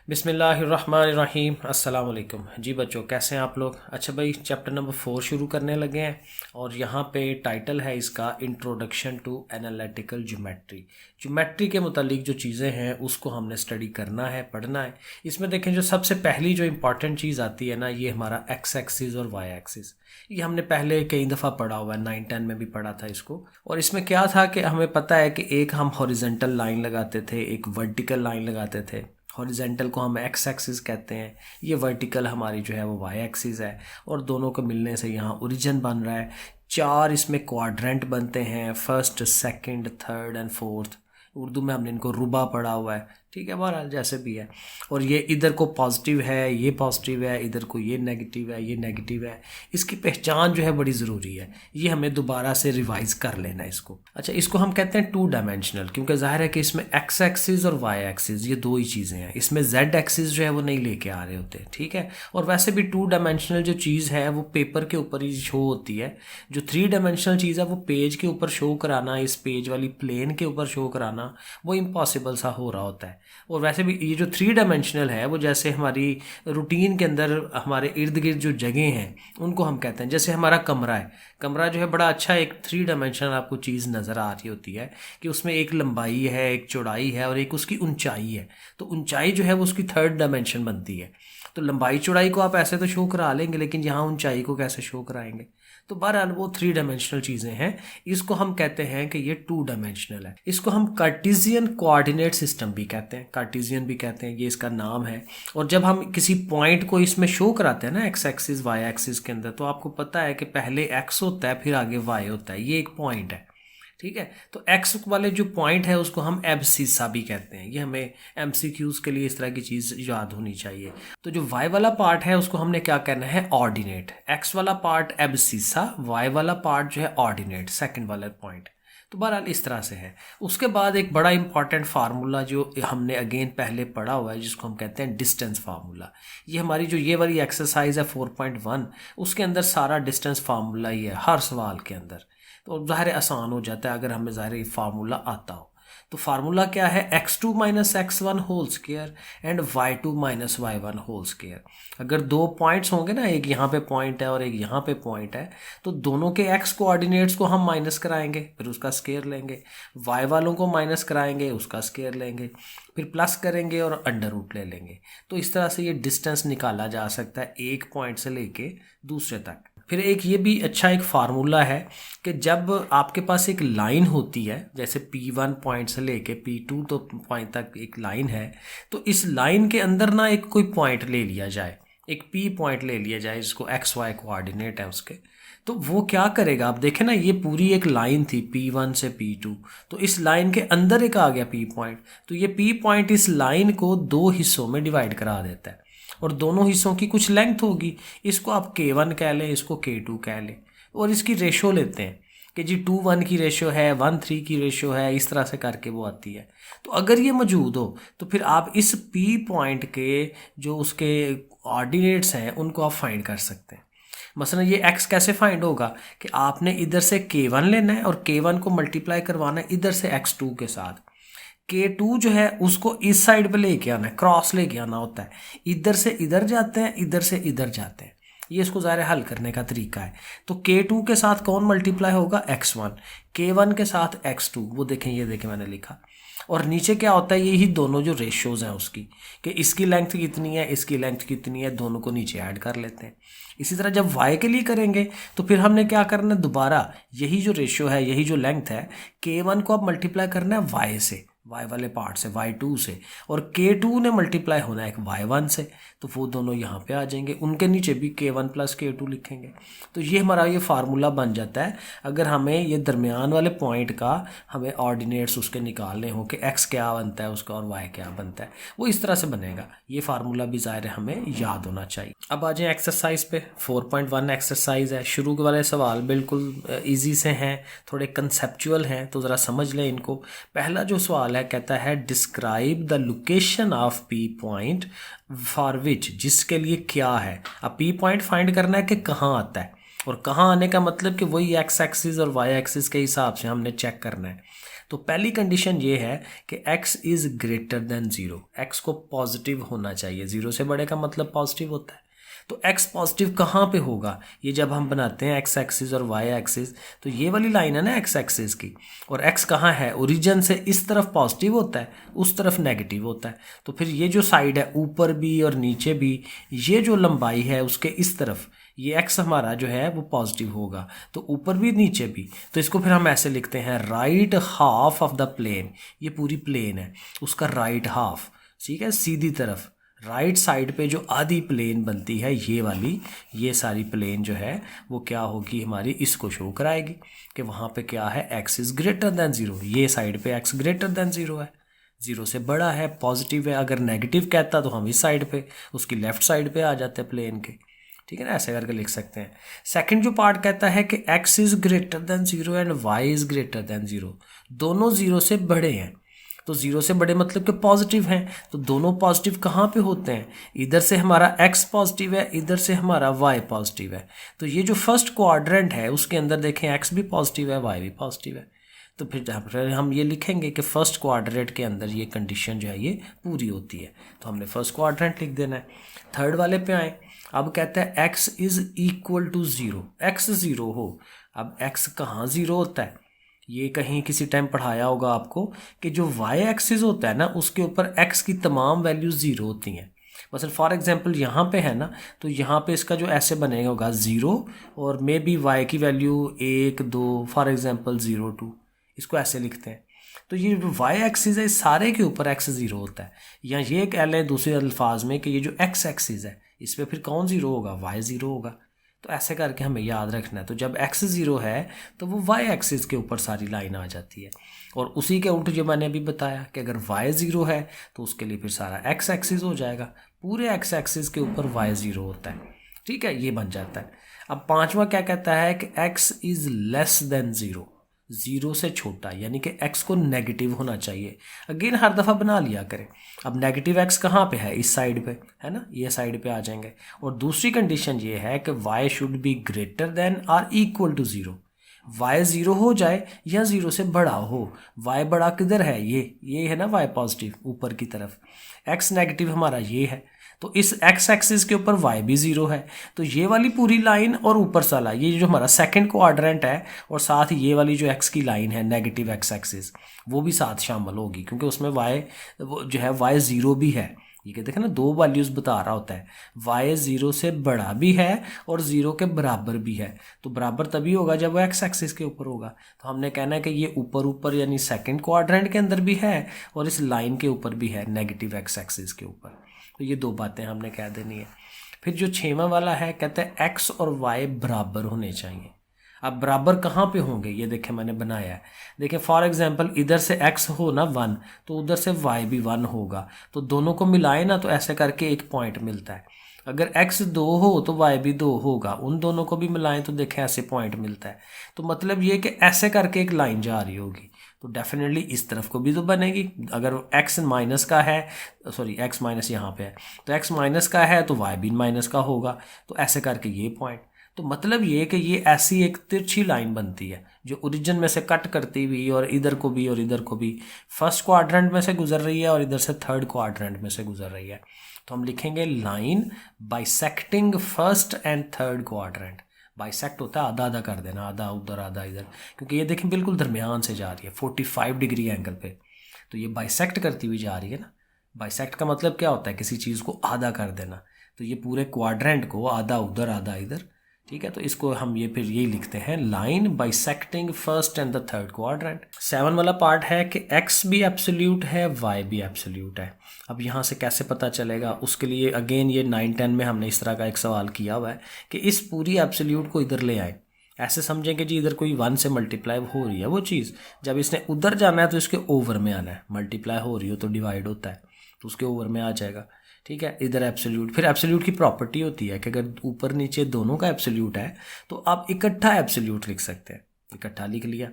बिस्मिल्लाहिर्रहमानिर्रहीम अस्सलाम वालेकुम। जी बच्चों, कैसे हैं आप लोग? अच्छा भाई, चैप्टर नंबर 4 शुरू करने लगे हैं और यहाँ पे टाइटल है इसका introduction to analytical geometry. Geometry के मुतालिक जो चीज़ें हैं उसको हमने स्टडी करना है, पढ़ना है। इसमें देखें, जो सबसे पहली जो इंपॉर्टेंट चीज़ आती है ना, ये हमारा एक्स एक्सिस और वाई एक्सिस। ये हमने पहले कई दफ़ा पढ़ा हुआ है, 9-10 में भी पढ़ा था इसको। और इसमें क्या था कि हमें पता है कि एक हम हॉरिजेंटल लाइन लगाते थे, एक वर्टिकल लाइन लगाते थे। हॉरिजेंटल को हम एक्स एक्सिस कहते हैं, ये वर्टिकल हमारी जो है वो वाई एक्सिस है। और दोनों को मिलने से यहाँ ओरिजिन बन रहा है। 4 इसमें क्वाड्रेंट बनते हैं, first, second, third and fourth. Urdu में हमने इनको रुबा पढ़ा हुआ है, ठीक है, बहरहाल जैसे भी है। और ये इधर को पॉजिटिव है, ये पॉजिटिव है, इधर को ये नेगेटिव है, ये नेगेटिव है। इसकी पहचान जो है बड़ी ज़रूरी है, ये हमें दोबारा से रिवाइज कर लेना है इसको। अच्छा, इसको हम कहते हैं 2 डायमेंशनल, क्योंकि जाहिर है कि इसमें एक्स एक्सिस और वाई एक्सिस ये 2 ही चीज़ें हैं। इसमें जेड एक्सिस जो है वो नहीं लेके आ रहे होते, ठीक है। और वैसे भी 2 डायमेंशनल जो चीज़ है वो पेपर के ऊपर ही शो होती है। जो 3 डायमेंशनल चीज़ है वो पेज के ऊपर शो कराना, इस पेज वाली प्लेन के ऊपर शो कराना, वो इम्पॉसिबल सा हो रहा होता है। और वैसे भी ये जो 3 डायमेंशनल है वो जैसे हमारी रूटीन के अंदर हमारे इर्द गिर्द जो जगह हैं उनको हम कहते हैं। जैसे हमारा कमरा है, कमरा जो है बड़ा अच्छा एक 3 डायमेंशनल आपको चीज़ नज़र आ रही होती है कि उसमें एक लंबाई है, एक चौड़ाई है और एक उसकी ऊंचाई है। तो ऊंचाई जो है वो उसकी 3rd डायमेंशन बनती है। तो लंबाई चौड़ाई को आप ऐसे तो शो करा लेंगे, लेकिन यहाँ ऊंचाई को कैसे शो कराएंगे? तो बहरहाल वो 3 डायमेंशनल चीज़ें हैं। इसको हम कहते हैं कि ये 2 डायमेंशनल है। इसको हम कार्टेशियन कोऑर्डिनेट सिस्टम भी कहते हैं, कार्टेशियन भी कहते हैं, ये इसका नाम है। और जब हम किसी पॉइंट को इसमें शो कराते हैं ना, एक्स एक्सिस वाई एक्सिस के अंदर, तो आपको पता है कि पहले एक्स होता है, फिर आगे वाई होता है। ये एक पॉइंट है, ठीक है। तो एक्स वाले जो पॉइंट है उसको हम एब्सिसा भी कहते हैं। ये हमें एमसीक्यूज के लिए इस तरह की चीज़ याद होनी चाहिए। तो जो वाई वाला पार्ट है उसको हमने क्या कहना है? ऑर्डिनेट। एक्स वाला पार्ट एब्सिसा, वाई वाला पार्ट जो है ऑर्डिनेट, सेकंड वाला पॉइंट। तो बहरहाल इस तरह से है। उसके बाद एक बड़ा इंपॉर्टेंट फार्मूला जो हमने अगेन पहले पढ़ा हुआ है, जिसको हम कहते हैं डिस्टेंस फार्मूला। ये हमारी जो ये वाली एक्सरसाइज है 4.1, उसके अंदर सारा डिस्टेंस फार्मूला ही है हर सवाल के अंदर। तो ज़ाहिर आसान हो जाता है अगर हमें ज़ाहिर फार्मूला आता हो। तो फार्मूला क्या है? x2 minus x1 whole square and y2 minus y1 whole square. अगर 2 पॉइंट्स होंगे ना, एक यहाँ पे पॉइंट है और एक यहाँ पे पॉइंट है, तो दोनों के x कोऑर्डिनेट्स को हम माइनस कराएंगे, फिर उसका स्क्वायर लेंगे। y वालों को माइनस कराएंगे, उसका स्क्वायर लेंगे, फिर प्लस करेंगे और अंडर रूट ले लेंगे। तो इस तरह से ये डिस्टेंस निकाला जा सकता है एक पॉइंट से लेके दूसरे तक। फिर एक ये भी अच्छा एक फार्मूला है कि जब आपके पास एक लाइन होती है, जैसे P1 पॉइंट से लेके P2 तो पॉइंट तक एक लाइन है, तो इस लाइन के अंदर ना एक कोई पॉइंट ले लिया जाए, एक P पॉइंट ले लिया जाए जिसको XY कोऑर्डिनेट है उसके। तो वो क्या करेगा? आप देखें ना, ये पूरी एक लाइन थी P1 से P2, तो इस लाइन के अंदर एक आ गया P पॉइंट। तो ये P पॉइंट इस लाइन को 2 हिस्सों में डिवाइड करा देता है और दोनों हिस्सों की कुछ लेंथ होगी। इसको आप K1 कह लें, इसको K2 कह लें, और इसकी रेशो लेते हैं कि जी 2:1 की रेशो है, 1:3 की रेशो है, इस तरह से करके वो आती है। तो अगर ये मौजूद हो तो फिर आप इस P पॉइंट के जो उसके ऑर्डिनेट्स हैं उनको आप फाइंड कर सकते हैं। मसलन ये x कैसे फाइंड होगा कि आपने इधर से K1 लेना है और K1 को मल्टीप्लाई करवाना है इधर से x2 के साथ। K2 जो है उसको इस साइड पे लेके आना है, क्रॉस लेके आना होता है। इधर से इधर जाते हैं, इधर से इधर जाते हैं। ये इसको ज़ाहिर हल करने का तरीका है। तो K2 के साथ कौन मल्टीप्लाई होगा? x1। K1 के साथ x2, वो देखें, ये देखें मैंने लिखा। और नीचे क्या होता है? यही दोनों जो रेशियोज़ हैं उसकी, कि इसकी लेंथ कितनी है, इसकी लेंथ कितनी है, दोनों को नीचे ऐड कर लेते हैं। इसी तरह जब y के लिए करेंगे तो फिर हमने क्या करना है? दोबारा यही जो रेशियो है, यही जो लेंथ है, K1 को अब मल्टीप्लाई करना है y से, y वाले पार्ट से, y2 से, और K2 ने मल्टीप्लाई होना है y1 से। तो वो दोनों यहाँ पे आ जाएंगे, उनके नीचे भी K1 प्लस K2 लिखेंगे। तो ये हमारा ये फार्मूला बन जाता है अगर हमें ये दरमियान वाले पॉइंट का हमें ऑर्डिनेट्स उसके निकालने हो कि x क्या बनता है उसका और y क्या बनता है, वो इस तरह से बनेगा। ये फार्मूला भी ज़ाहिर हमें याद होना चाहिए। अब आ जाए एक्सरसाइज पे। 4.1 एक्सरसाइज है। शुरू के वाले सवाल बिल्कुल ईजी से हैं, थोड़े कंसेप्चुअल हैं, तो ज़रा समझ लें इनको। पहला जो सवाल है कहता है describe the location of P point for which, जिसके लिए क्या है। अब P पॉइंट फाइंड करना है कि कहाँ आता है, और कहाँ आने का मतलब कि वही एक्स एक्सिस और वाई एक्सिस के हिसाब से हमने चेक करना है। तो पहली कंडीशन ये है कि x is greater than 0, x को पॉजिटिव होना चाहिए, 0 से बड़े का मतलब पॉजिटिव होता है। तो x पॉजिटिव कहाँ पे होगा, ये जब हम बनाते हैं x एक्सिस और y एक्सिस, तो ये वाली लाइन है ना x एक्सिस की, और x कहाँ है, ओरिजिन से इस तरफ पॉजिटिव होता है, उस तरफ नेगेटिव होता है। तो फिर ये जो साइड है ऊपर भी और नीचे भी, ये जो लंबाई है उसके इस तरफ ये x हमारा जो है वो पॉजिटिव होगा, तो ऊपर भी नीचे भी। तो इसको फिर हम ऐसे लिखते हैं right half of the plane, ये पूरी प्लेन है उसका राइट हाफ, ठीक है, सीधी तरफ राइट साइड पे जो आधी प्लेन बनती है ये वाली, ये सारी प्लेन जो है वो क्या होगी हमारी, इसको शो कराएगी कि वहाँ पे क्या है, x इज़ ग्रेटर देन 0, ये साइड पे x ग्रेटर देन 0 है, 0 से बड़ा है, पॉजिटिव है। अगर नेगेटिव कहता तो हम इस साइड पे, उसकी लेफ्ट साइड पे आ जाते हैं प्लेन के, ठीक है ना, ऐसे करके लिख सकते हैं। सेकंड जो पार्ट कहता है कि x is greater than 0 and y is greater than 0, दोनों 0 से बड़े हैं। तो 0 से बड़े मतलब कि पॉजिटिव हैं, तो दोनों पॉजिटिव कहाँ पे होते हैं, इधर से हमारा x पॉजिटिव है, इधर से हमारा y पॉजिटिव है। तो ये जो फर्स्ट क्वाड्रेंट है उसके अंदर देखें x भी पॉजिटिव है, y भी पॉजिटिव है। तो फिर हम ये लिखेंगे कि फर्स्ट क्वाड्रेंट के अंदर ये कंडीशन जो है ये पूरी होती है, तो हमने फर्स्ट क्वाड्रेंट लिख देना है। थर्ड वाले पे आए, अब कहता है x is equal to 0, x 0 हो। अब x कहाँ 0 होता है, ये कहीं किसी टाइम पढ़ाया होगा आपको कि जो y एक्सिस होता है ना उसके ऊपर x की तमाम वैल्यूज 0 होती हैं। मतलब फॉर एग्जांपल यहाँ पे है ना, तो यहाँ पे इसका जो ऐसे बनेगा होगा 0 और मे बी y की वैल्यू 1 2 फॉर एग्जांपल 0 2, इसको ऐसे लिखते हैं। तो ये जो y एक्सिस है इस सारे के ऊपर x 0 होता है, या ये कह लें दूसरे अल्फाज में कि ये जो x एक्सिस है इस पर फिर कौन 0 होगा, y 0 होगा। तो ऐसे करके हमें याद रखना है। तो जब x 0 है तो वो y एक्सिस के ऊपर सारी लाइन आ जाती है, और उसी के उल्ट जो मैंने अभी बताया कि अगर y 0 है तो उसके लिए फिर सारा x एक्सिस हो जाएगा, पूरे x एक्सिस के ऊपर y 0 होता है, ठीक है, ये बन जाता है। अब पांचवा क्या कहता है कि x इज़ लेस देन 0, 0 से छोटा, यानी कि x को नेगेटिव होना चाहिए। अगेन हर दफ़ा बना लिया करें। अब नेगेटिव x कहाँ पे है, इस साइड पे है ना, ये साइड पे आ जाएंगे। और दूसरी कंडीशन ये है कि y should be greater than और इक्वल टू 0, y 0 हो जाए या 0 से बड़ा हो। y बड़ा किधर है, ये है ना y पॉजिटिव ऊपर की तरफ, x नेगेटिव हमारा ये है, तो इस x एक्सिस के ऊपर y भी 0 है। तो ये वाली पूरी लाइन और ऊपर साला ये जो हमारा सेकंड क्वाड्रेंट है, और साथ ही ये वाली जो x की लाइन है नेगेटिव x एक्सिस, वो भी साथ शामिल होगी, क्योंकि उसमें y वो जो है y 0 भी है। ये कहते हैं ना, दो वैल्यूज़ बता रहा होता है, y 0 से बड़ा भी है और 0 के बराबर भी है। तो बराबर तभी होगा जब वो x एक्सिस के ऊपर होगा। तो हमने कहना है कि ये ऊपर ऊपर यानी सेकंड क्वाड्रेंट के अंदर भी है और इस लाइन के ऊपर भी है, नेगेटिव x एक्सिस के ऊपर। तो ये दो बातें हमने कह देनी है। फिर जो छेवां वाला है कहते हैं x और y बराबर होने चाहिए। अब बराबर कहाँ पे होंगे, ये देखें मैंने बनाया है। देखें फॉर एग्जांपल इधर से x हो ना 1, तो उधर से y भी 1 होगा, तो दोनों को मिलाए ना तो ऐसे करके एक पॉइंट मिलता है। अगर x 2 हो तो y भी 2 होगा, उन दोनों को भी मिलाएं तो देखें ऐसे पॉइंट मिलता है। तो मतलब ये कि ऐसे करके एक लाइन जा रही होगी, तो डेफिनेटली इस तरफ को भी तो बनेगी। अगर x माइनस का है, सॉरी x माइनस यहाँ पे है, तो x माइनस का है तो y भी माइनस का होगा, तो ऐसे करके ये पॉइंट। तो मतलब ये कि ये ऐसी एक तिरछी लाइन बनती है जो ओरिजिन में से कट करती हुई और इधर को भी और इधर को भी फर्स्ट क्वाड्रेंट में से गुजर रही है और इधर से थर्ड क्वाड्रेंट में से गुजर रही है। तो हम लिखेंगे line bisecting first and third quadrant. Bisect होता है आधा आधा कर देना, आधा उधर आधा इधर, क्योंकि ये देखें बिल्कुल दरमियान से जा रही है 45 डिग्री एंगल पे, तो ये बाइसेक्ट करती हुई जा रही है ना। बाइसेक्ट का मतलब क्या होता है, किसी चीज़ को आधा कर देना। तो ये पूरे क्वाड्रेंट को आधा उधर आधा इधर, ठीक है। तो इसको हम ये फिर यही लिखते हैं line bisecting first and the third quadrant. 7 वाला पार्ट है कि x भी एब्सोल्यूट है, y भी एब्सोल्यूट है। अब यहाँ से कैसे पता चलेगा, उसके लिए अगेन ये 9-10 में हमने इस तरह का एक सवाल किया हुआ है कि इस पूरी एब्सोल्यूट को इधर ले आए। ऐसे समझें कि जी इधर कोई 1 से मल्टीप्लाई हो रही है वो चीज़, जब इसने उधर जाना है तो इसके ओवर में आना है। मल्टीप्लाई हो रही हो तो डिवाइड होता है, तो उसके ओवर में आ जाएगा, ठीक है। इधर एब्सोल्यूट, फिर एब्सोल्यूट की प्रॉपर्टी होती है कि अगर ऊपर नीचे दोनों का एब्सोल्यूट है तो आप इकट्ठा एब्सोल्यूट लिख सकते हैं। इकट्ठा लिख लिया।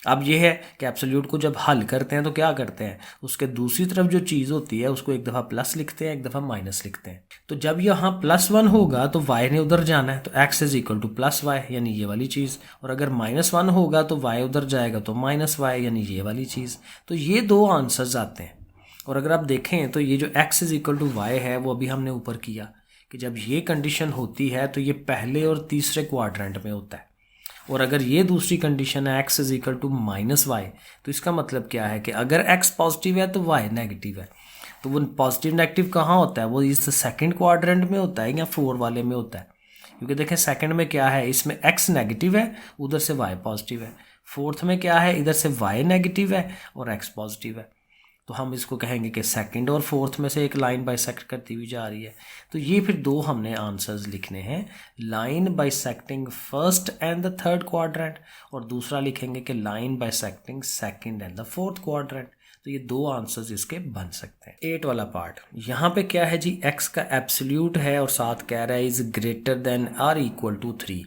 अब ये है कि एब्सोल्यूट को जब हल करते हैं तो क्या करते हैं, उसके दूसरी तरफ जो चीज़ होती है उसको एक दफ़ा प्लस लिखते हैं, एक दफ़ा माइनस लिखते हैं। तो जब यहाँ +1 होगा तो y ने उधर जाना है, तो x is equal to +y यानी ये वाली चीज़, और अगर -1 होगा तो y उधर जाएगा तो -y यानी ये वाली चीज़। तो ये दो आंसर्स आते हैं। और अगर आप देखें तो ये जो x is equal to y है वो अभी हमने ऊपर किया कि जब ये कंडीशन होती है तो ये पहले और तीसरे क्वाड्रेंट में होता है, और अगर ये दूसरी कंडीशन है x is equal to -y, तो इसका मतलब क्या है कि अगर x पॉजिटिव है तो y नेगेटिव है। तो वो पॉजिटिव नेगेटिव कहाँ होता है, वो इस सेकंड क्वाड्रेंट में होता है या 4 वाले में होता है? क्योंकि देखें सेकंड में क्या है, इसमें x नेगेटिव है, उधर से y पॉजिटिव है। फोर्थ में क्या है, इधर से y नेगेटिव है और x पॉजिटिव है। तो हम इसको कहेंगे कि सेकंड और फोर्थ में से एक लाइन बाइसेक्ट करती हुई जा रही है। तो ये फिर दो हमने आंसर्स लिखने हैं, line bisecting first and the third quadrant, और दूसरा लिखेंगे कि line bisecting second and the fourth quadrant. तो ये दो आंसर्स इसके बन सकते हैं। 8 वाला पार्ट, यहाँ पे क्या है जी, x का एब्सोल्यूट है और साथ कह रहा है is greater than or equal to 3।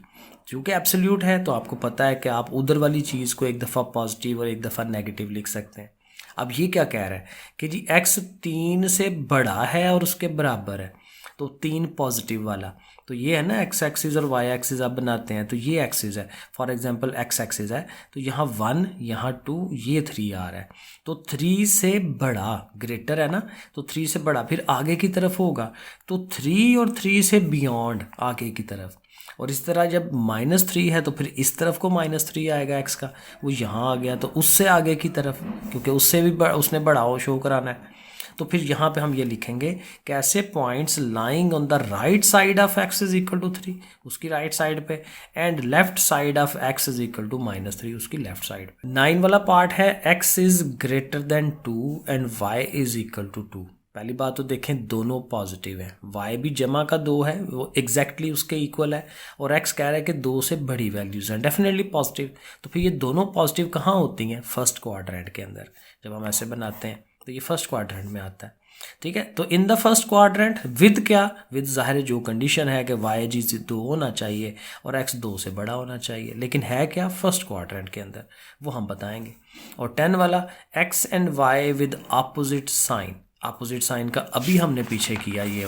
क्योंकि एब्सोल्यूट है तो आपको पता है कि आप उधर वाली चीज़ को एक दफ़ा पॉजिटिव और एक दफ़ा नेगेटिव लिख सकते हैं। अब ये क्या कह रहा है कि जी x 3 से बड़ा है और उसके बराबर है, तो 3 पॉजिटिव वाला, तो ये है ना x एक्सिस और y एक्सिस आप बनाते हैं, तो ये एक्सिस है, फॉर एग्जांपल x एक्सिस है, तो यहाँ 1 यहाँ 2 ये 3 आ रहा है, तो 3 से बड़ा ग्रेटर है ना, तो 3 से बड़ा फिर आगे की तरफ होगा, तो 3 और 3 से बियॉन्ड आगे की तरफ। और इस तरह जब -3 है तो फिर इस तरफ को -3 आएगा x का, वो यहाँ आ गया तो उससे आगे की तरफ, क्योंकि उससे भी उसने बड़ा हो शो कराना है। तो फिर यहाँ पे हम ये लिखेंगे कैसे points lying on the right side of x is equal to 3, उसकी राइट साइड पे, and left side of x is equal to -3, उसकी लेफ्ट साइड पे। 9 वाला पार्ट है x is greater than 2 and y is equal to 2। पहली बात तो देखें दोनों पॉजिटिव है, y भी जमा का 2 है, वो एग्जैक्टली उसके इक्वल है, और x कह रहा है कि 2 से बड़ी वैल्यूज हैं, डेफिनेटली पॉजिटिव। तो फिर ये दोनों पॉजिटिव कहाँ होती हैं, फर्स्ट क्वाड्रेंट के अंदर। जब हम ऐसे बनाते हैं तो ये फर्स्ट क्वाड्रेंट में आता है, ठीक है। तो in the first quadrant with क्या, विद जाहिर है जो कंडीशन है कि y जी 2 होना चाहिए और x 2 से बड़ा होना चाहिए, लेकिन है क्या फर्स्ट क्वाड्रेंट के अंदर, वो हम बताएंगे। और 10 वाला x and y with opposite sign, opposite sign का अभी हमने पीछे किया, ये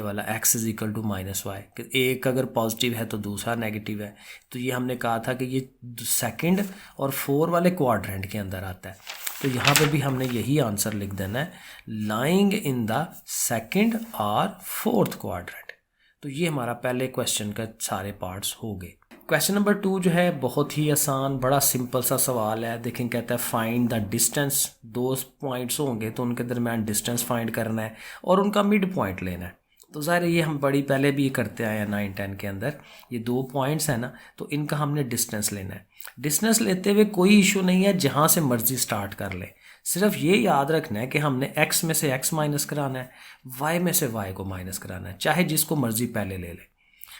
वाला x is equal to -y, कि एक अगर पॉजिटिव है तो दूसरा नेगेटिव है। तो ये हमने कहा था कि ये सेकंड और 4 वाले क्वाड्रेंट के अंदर आता है, तो यहाँ पे भी हमने यही आंसर लिख देना है, लाइंग इन द सेकंड और फोर्थ क्वाड्रेंट। तो ये हमारा पहले क्वेश्चन का सारे पार्ट्स हो गए। क्वेश्चन नंबर 2 जो है बहुत ही आसान, बड़ा सिंपल सा सवाल है। देखें कहता है फाइंड द डिस्टेंस, 2 पॉइंट्स होंगे तो उनके दरमियान डिस्टेंस फाइंड करना है और उनका मिड पॉइंट लेना है। तो ज़ाहिर है ये हम बड़ी पहले भी ये करते आए हैं 9-10 के अंदर, ये 2 पॉइंट्स हैं ना, तो इनका हमने डिस्टेंस लेना है। डिस्टेंस लेते हुए कोई इशू नहीं है, जहाँ से मर्जी स्टार्ट कर ले, सिर्फ ये याद रखना है कि हमने x में से x माइनस कराना है, y में से y को माइनस कराना है, चाहे जिसको मर्जी पहले ले ले।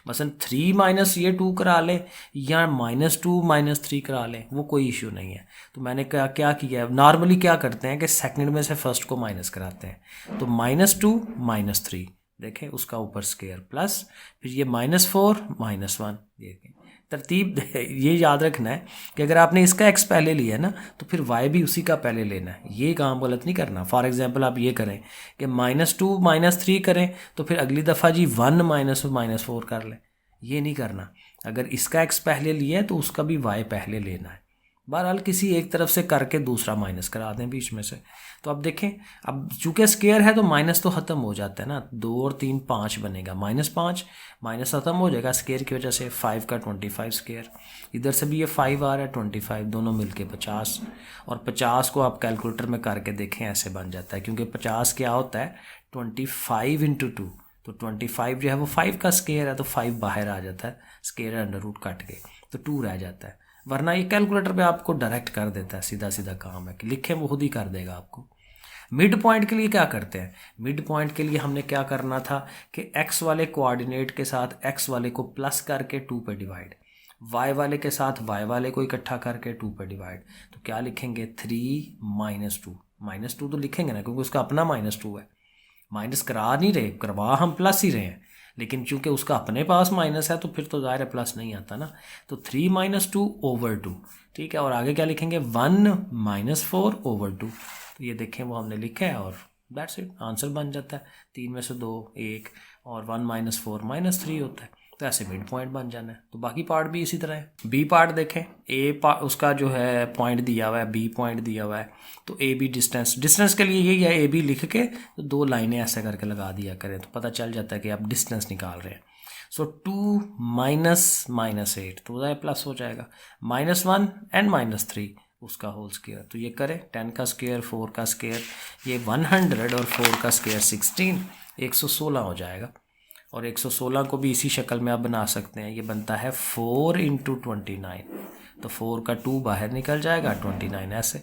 मसलन 3 माइनस ये 2 करा ले या -2 -3 करा ले, वो कोई इशू नहीं है। तो मैंने क्या किया है, नॉर्मली क्या करते हैं कि सेकंड में से फर्स्ट को माइनस कराते हैं, तो -2 -3 देखें उसका ऊपर स्केयर प्लस, फिर ये -4 -1, देखें तरतीब ये याद रखना है कि अगर आपने इसका x पहले लिया है ना तो फिर y भी उसी का पहले लेना है, ये काम गलत नहीं करना। फॉर एग्जांपल आप ये करें कि -2 -3 करें तो फिर अगली दफ़ा जी 1 -4 कर लें, ये नहीं करना। अगर इसका x पहले लिया है तो उसका भी y पहले लेना है। बहरहाल किसी एक तरफ से करके दूसरा माइनस करा दें बीच में से। तो अब देखें, अब चूँकि स्केयर है तो माइनस तो ख़त्म हो जाता है ना, 2 और 3 5 बनेगा, -5 माइनस ख़त्म हो जाएगा स्केयर की वजह से। 5 का 25 स्केयर, इधर से भी ये 5 आ रहा है, 25 दोनों मिलके 50, और 50 को आप कैलकुलेटर में करके देखें ऐसे बन जाता है, क्योंकि 50 क्या होता है 25 × 2, तो 25 जो है वो 5 का स्केयर है, तो 5 बाहर आ जाता है, स्केयर अंडर रूट कट के तो 2 रह जाता है। वरना ये कैलकुलेटर पे आपको डायरेक्ट कर देता है, सीधा सीधा काम है कि लिखें वो खुद ही कर देगा आपको। मिड पॉइंट के लिए क्या करते हैं, मिड पॉइंट के लिए हमने क्या करना था कि x वाले कोऑर्डिनेट के साथ x वाले को प्लस करके 2 पे डिवाइड, y वाले के साथ y वाले को इकट्ठा करके 2 पे डिवाइड। तो क्या लिखेंगे 3 -2 तो लिखेंगे ना, क्योंकि उसका अपना -2 है, माइनस करा नहीं रहे, करवा हम प्लस ही रहे हैं, लेकिन चूंकि उसका अपने पास माइनस है तो फिर तो ज़ाहिर है प्लस नहीं आता ना। तो 3 - 2 / 2, ठीक है। और आगे क्या लिखेंगे, 1 - 4 / 2। तो ये देखें वो हमने लिखा है और दैट्स इट, आंसर बन जाता है। 3 में से 2 1 और 1 - 4 - 3 होता है। तो ऐसे मिड पॉइंट बन जाना है। तो बाकी पार्ट भी इसी तरह है। बी पार्ट देखें, ए पार्ट उसका जो है पॉइंट दिया हुआ है, बी पॉइंट दिया हुआ है। तो ए बी डिस्टेंस के लिए यही है, ए बी लिख के तो 2 लाइनें ऐसे करके लगा दिया करें तो पता चल जाता है कि आप डिस्टेंस निकाल रहे हैं। सो 2 - -8 तो वह प्लस हो जाएगा, -1 एंड -3 उसका होल स्क्वायर। तो ये करें, 10 का स्क्वायर 4 का स्क्वायर, ये 100 और 4 का स्क्वायर 16, 116 हो जाएगा। और 116 को भी इसी शक्ल में आप बना सकते हैं। ये बनता है 4 × 29। तो 4 का 2 बाहर निकल जाएगा, 29 ऐसे।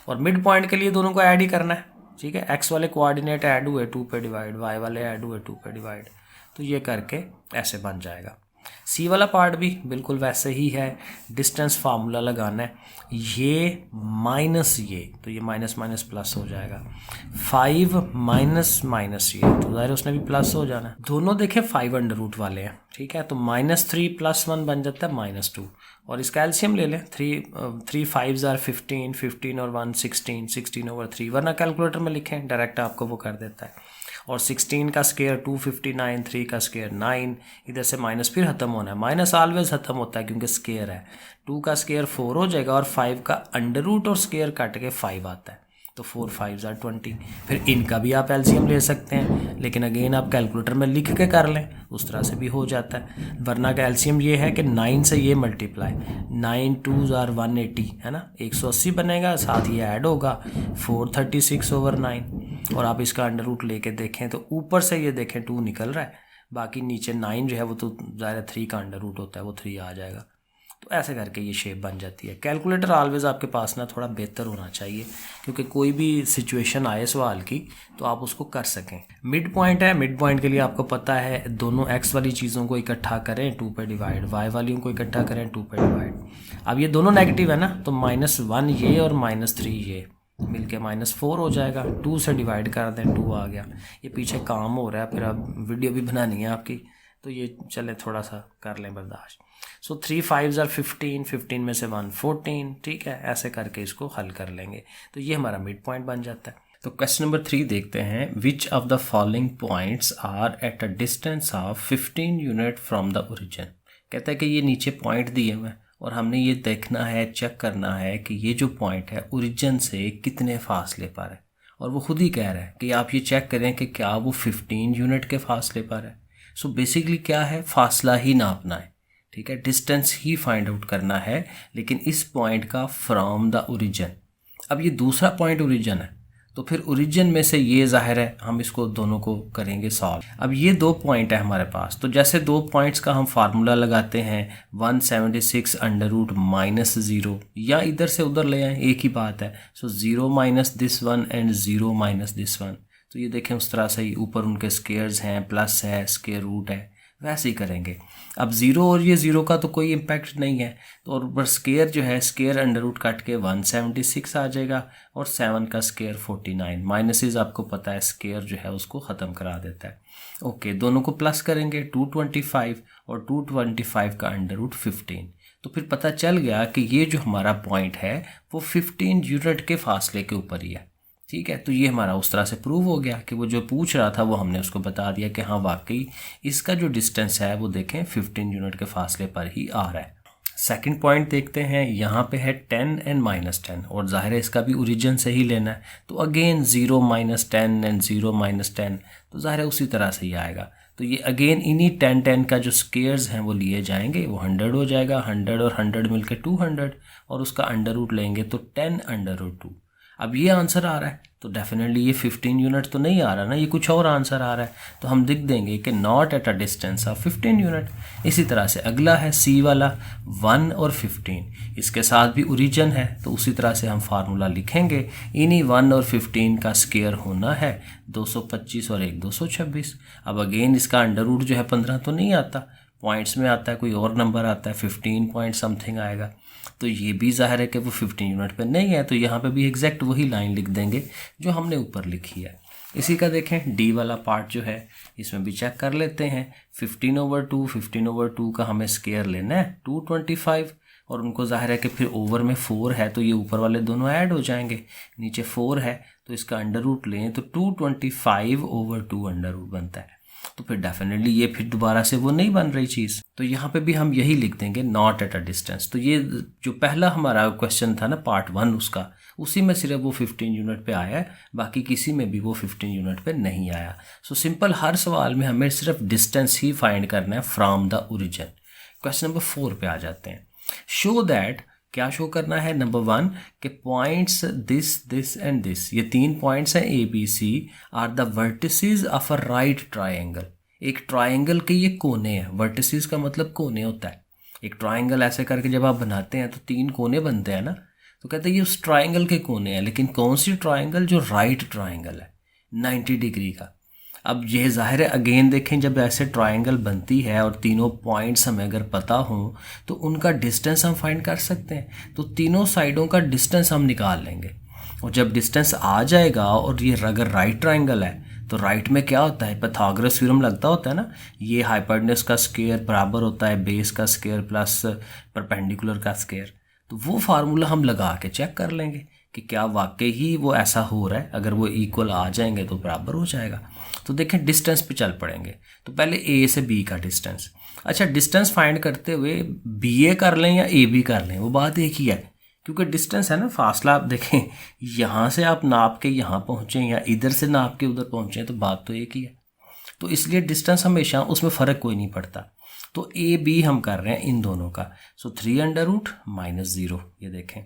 और मिड पॉइंट के लिए दोनों को ऐड ही करना है, ठीक है। एक्स वाले कोऑर्डिनेट ऐड हुए 2 पे डिवाइड, वाई वाले ऐड हुए 2 पे डिवाइड। तो ये करके ऐसे बन जाएगा। सी वाला पार्ट भी बिल्कुल वैसे ही है, डिस्टेंस फार्मूला लगाना है, ये माइनस ये, तो ये माइनस माइनस प्लस हो जाएगा। 5 - ये, तो ज़ाहिर उसने भी प्लस हो जाना है। दोनों देखें 5 √ वाले हैं, ठीक है। तो -3 + 1 बन जाता है -2। और इसका एलसीएम ले लें, 3 5s are 15, 15 और 1 16, 16/3, वरना कैलकुलेटर में लिखें डायरेक्ट आपको वो कर देता है। और 16 का स्क्वायर 259, 3 का स्क्वायर 9, इधर से माइनस फिर ख़त्म होना है, माइनस ऑलवेज ख़त्म होता है क्योंकि स्क्वायर है। 2 का स्क्वायर 4 हो जाएगा और 5 का अंडर रूट और स्क्वायर काट के 5 आता है। तो 4 5s are 20। फिर इनका भी आप एलसीएम ले सकते हैं, लेकिन अगेन आप कैलकुलेटर में लिख के कर लें, उस तरह से भी हो जाता है। वरना का एलसीएम ये है कि 9 से ये मल्टीप्लाई, 9 2s are 180 है ना, 180 बनेगा, साथ ये ऐड होगा 436/9। और आप इसका अंडर रूट लेके देखें तो ऊपर से ये देखें 2 निकल रहा है, बाकी नीचे 9 जो है वो तो ज़ाहिर 3 का अंडर रूट होता है, वो 3 आ जाएगा। तो ऐसे करके ये शेप बन जाती है। कैलकुलेटर ऑलवेज़ आपके पास ना थोड़ा बेहतर होना चाहिए, क्योंकि कोई भी सिचुएशन आए सवाल की तो आप उसको कर सकें। मिड पॉइंट है, मिड पॉइंट के लिए आपको पता है दोनों एक्स वाली चीज़ों को इकट्ठा करें 2 पे डिवाइड, वाई वाली को इकट्ठा करें 2 पे डिवाइड। अब ये दोनों नेगेटिव है ना, तो -1 ये और -3 ये मिलके -4 हो जाएगा। 2 से डिवाइड कर दें, 2 आ गया। ये पीछे काम हो रहा है, फिर अब वीडियो भी बनानी है आपकी, तो ये चले थोड़ा सा कर लें बर्दाश्त। सो 3 5s are 15, 15 में से 1 14, ठीक है। ऐसे करके इसको हल कर लेंगे, तो ये हमारा मिड पॉइंट बन जाता है। तो क्वेश्चन नंबर 3 देखते हैं, which of the following points are at a distance of 15 unit from the origin. कहता है कि ये नीचे पॉइंट दिए हुए हैं और हमने ये देखना है, चेक करना है कि ये जो पॉइंट है ओरिजिन से कितने फासले पर है। और वो खुद ही कह रहा है कि आप ये चेक करें कि क्या वो 15 यूनिट के फासले पर है। सो बेसिकली क्या है, फासला ही नापना है, ठीक है, डिस्टेंस ही फाइंड आउट करना है, लेकिन इस पॉइंट का फ्रॉम द ओरिजिन। अब ये दूसरा पॉइंट ओरिजिन है, तो फिर ओरिजिन में से ये जाहिर है हम इसको दोनों को करेंगे सॉल्व। अब ये 2 पॉइंट है हमारे पास, तो जैसे 2 पॉइंट्स का हम फार्मूला लगाते हैं 176 √ -0, या इधर से उधर ले आए, एक ही बात है। सो 0 - this 1 एंड 0 - this 1। तो ये देखें उस तरह से ही ऊपर उनके स्केयर्स हैं, प्लस है, स्केयर रूट है, वैसे ही करेंगे। अब 0 और ये 0 का तो कोई इम्पैक्ट नहीं है, तो और ऊपर स्केयर जो है, स्केयर अंडर रूट काट के 176 आ जाएगा और 7 का स्केयर 49। माइनसेस आपको पता है स्केयर जो है उसको ख़त्म करा देता है। ओके, दोनों को प्लस करेंगे 225 और 225 का अंडर रूट 15। तो फिर पता चल गया कि ये जो हमारा पॉइंट है वो 15 यूनिट के फासले के ऊपर ही है, ठीक है। तो ये हमारा उस तरह से प्रूव हो गया कि वो जो पूछ रहा था वो हमने उसको बता दिया कि हाँ वाकई इसका जो डिस्टेंस है वो देखें 15 यूनिट के फासले पर ही आ रहा है। सेकंड पॉइंट देखते हैं, यहाँ पे है 10 एंड -10 और जाहिर है इसका भी ओरिजिन से ही लेना है। तो अगेन 0 - 10 एंड 0 - 10, तो जाहिर है उसी तरह से ही आएगा। तो ये अगेन इन्हीं 10 10 का जो स्केयर्स हैं वो लिए जाएंगे, वो 100 हो जाएगा। 100 और 100 मिलकर 200 और उसका अंडर रूट लेंगे तो 10 √2। अब ये आंसर आ रहा है, तो डेफिनेटली ये 15 यूनिट तो नहीं आ रहा ना, ये कुछ और आंसर आ रहा है। तो हम लिख देंगे कि not at a distance of 15 unit. इसी तरह से अगला है सी वाला 1 और 15, इसके साथ भी ओरिजिन है, तो उसी तरह से हम फार्मूला लिखेंगे। इन्हीं 1 और 15 का स्केयर होना है 225 और 1 226। अब अगेन इसका अंडर रूट जो है 15 तो नहीं आता, पॉइंट्स में आता है, कोई और नंबर आता है, 15 पॉइंट समथिंग आएगा। तो ये भी जाहिर है कि वो 15 यूनिट पे नहीं है, तो यहाँ पे भी एग्जैक्ट वही लाइन लिख देंगे जो हमने ऊपर लिखी है। इसी का देखें डी वाला पार्ट जो है इसमें भी चेक कर लेते हैं। 15/2, 15/2 का हमें स्क्वायर लेना है 225, और उनको जाहिर है कि फिर ओवर में 4 है तो ये ऊपर वाले दोनों ऐड हो जाएंगे, नीचे 4 है तो इसका अंडर रूट लें तो 225/2 अंडर रूट बनता है। तो फिर डेफिनेटली ये फिर दोबारा से वो नहीं बन रही चीज़, तो यहाँ पे भी हम यही लिख देंगे नॉट एट अ डिस्टेंस। तो ये जो पहला हमारा क्वेश्चन था ना पार्ट 1 उसका, उसी में सिर्फ वो 15 यूनिट पे आया है, बाकी किसी में भी वो 15 यूनिट पे नहीं आया। सो सिंपल हर सवाल में हमें सिर्फ डिस्टेंस ही फाइंड करना है from the origin. Question number 4 पे आ जाते हैं। शो दैट, क्या शो करना है, नंबर 1 के पॉइंट्स दिस एंड दिस, ये 3 पॉइंट्स हैं A B C, are the vertices of a right triangle. एक ट्राइंगल के ये कोने हैं, वर्टिसेस का मतलब कोने होता है। एक ट्राइंगल ऐसे करके जब आप बनाते हैं तो 3 कोने बनते हैं ना, तो कहते हैं ये उस ट्राइंगल के कोने हैं, लेकिन कौन सी ट्राइंगल, जो राइट ट्राइंगल है 90 डिग्री का। अब यह जाहिर है अगेन देखें, जब ऐसे ट्राइंगल बनती है और तीनों पॉइंट्स हमें अगर पता हों तो उनका डिस्टेंस हम फाइंड कर सकते हैं। तो तीनों साइडों का डिस्टेंस हम निकाल लेंगे, और जब डिस्टेंस आ जाएगा, और ये अगर राइट ट्राइंगल है तो राइट में क्या होता है, पाइथागोरस थ्योरम लगता होता है ना, ये हाइपोटेन्यूज का स्क्वायर बराबर होता है बेस का स्क्वायर प्लस परपेंडिकुलर का स्क्वायर। तो वो फार्मूला हम लगा के चेक कर लेंगे कि क्या वाकई ही वो ऐसा हो रहा है। अगर वो इक्वल आ जाएंगे तो बराबर हो जाएगा। तो देखें डिस्टेंस पे चल पड़ेंगे। तो पहले ए से बी का डिस्टेंस, अच्छा डिस्टेंस फाइंड करते हुए बी ए कर लें या ए बी कर लें, वो बात एक ही है, क्योंकि डिस्टेंस है ना, फासला। आप देखें यहाँ से आप नाप के यहाँ पहुँचें या इधर से नाप के उधर पहुँचें तो बात तो एक ही है। तो इसलिए डिस्टेंस हमेशा, उसमें फ़र्क कोई नहीं पड़ता। तो ए बी हम कर रहे हैं इन दोनों का। सो 3 अंडर रूट -0, ये देखें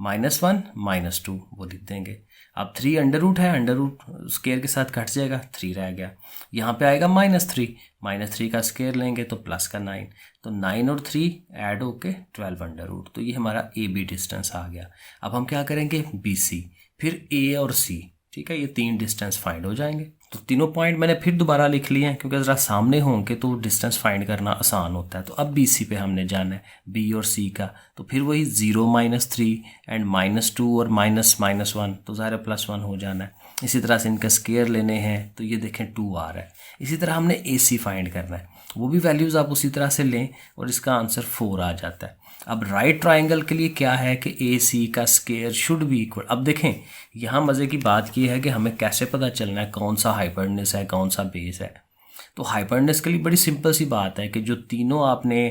-1 -2 वो लिख देंगे। अब 3 अंडर रूट है, अंडर रूट स्क्वायर के साथ कट जाएगा, 3 रह गया। यहाँ पे आएगा -3 का स्क्वायर लेंगे तो प्लस का 9, तो 9 और 3 ऐड होके 12 अंडर रूट। तो ये हमारा ए बी डिस्टेंस आ गया। अब हम क्या करेंगे, बी सी, फिर ए और सी, ठीक है, ये 3 डिस्टेंस फाइंड हो जाएंगे। तो तीनों पॉइंट मैंने फिर दोबारा लिख लिए हैं, क्योंकि ज़रा सामने होंगे तो डिस्टेंस फाइंड करना आसान होता है। तो अब बी सी पे हमने जाना है, बी और सी का। तो फिर वही 0 -3 एंड -2 और -1, तो ज़ाहिर +1 हो जाना है। इसी तरह से इनका स्क्वायर लेने हैं, तो ये देखें 2 आ रहा है। इसी तरह हमने ए सी फाइंड करना है, वो भी वैल्यूज़ आप उसी तरह से लें और इसका आंसर 4 आ जाता है। अब राइट ट्राइंगल के लिए क्या है कि ए सी का स्क्वायर शुड बी इक्वल। अब देखें यहाँ मज़े की बात ये है कि हमें कैसे पता चलना है कौन सा हाइपोटेन्यूज है कौन सा बेस है। तो हाइपोटेन्यूज के लिए बड़ी सिंपल सी बात है कि जो तीनों आपने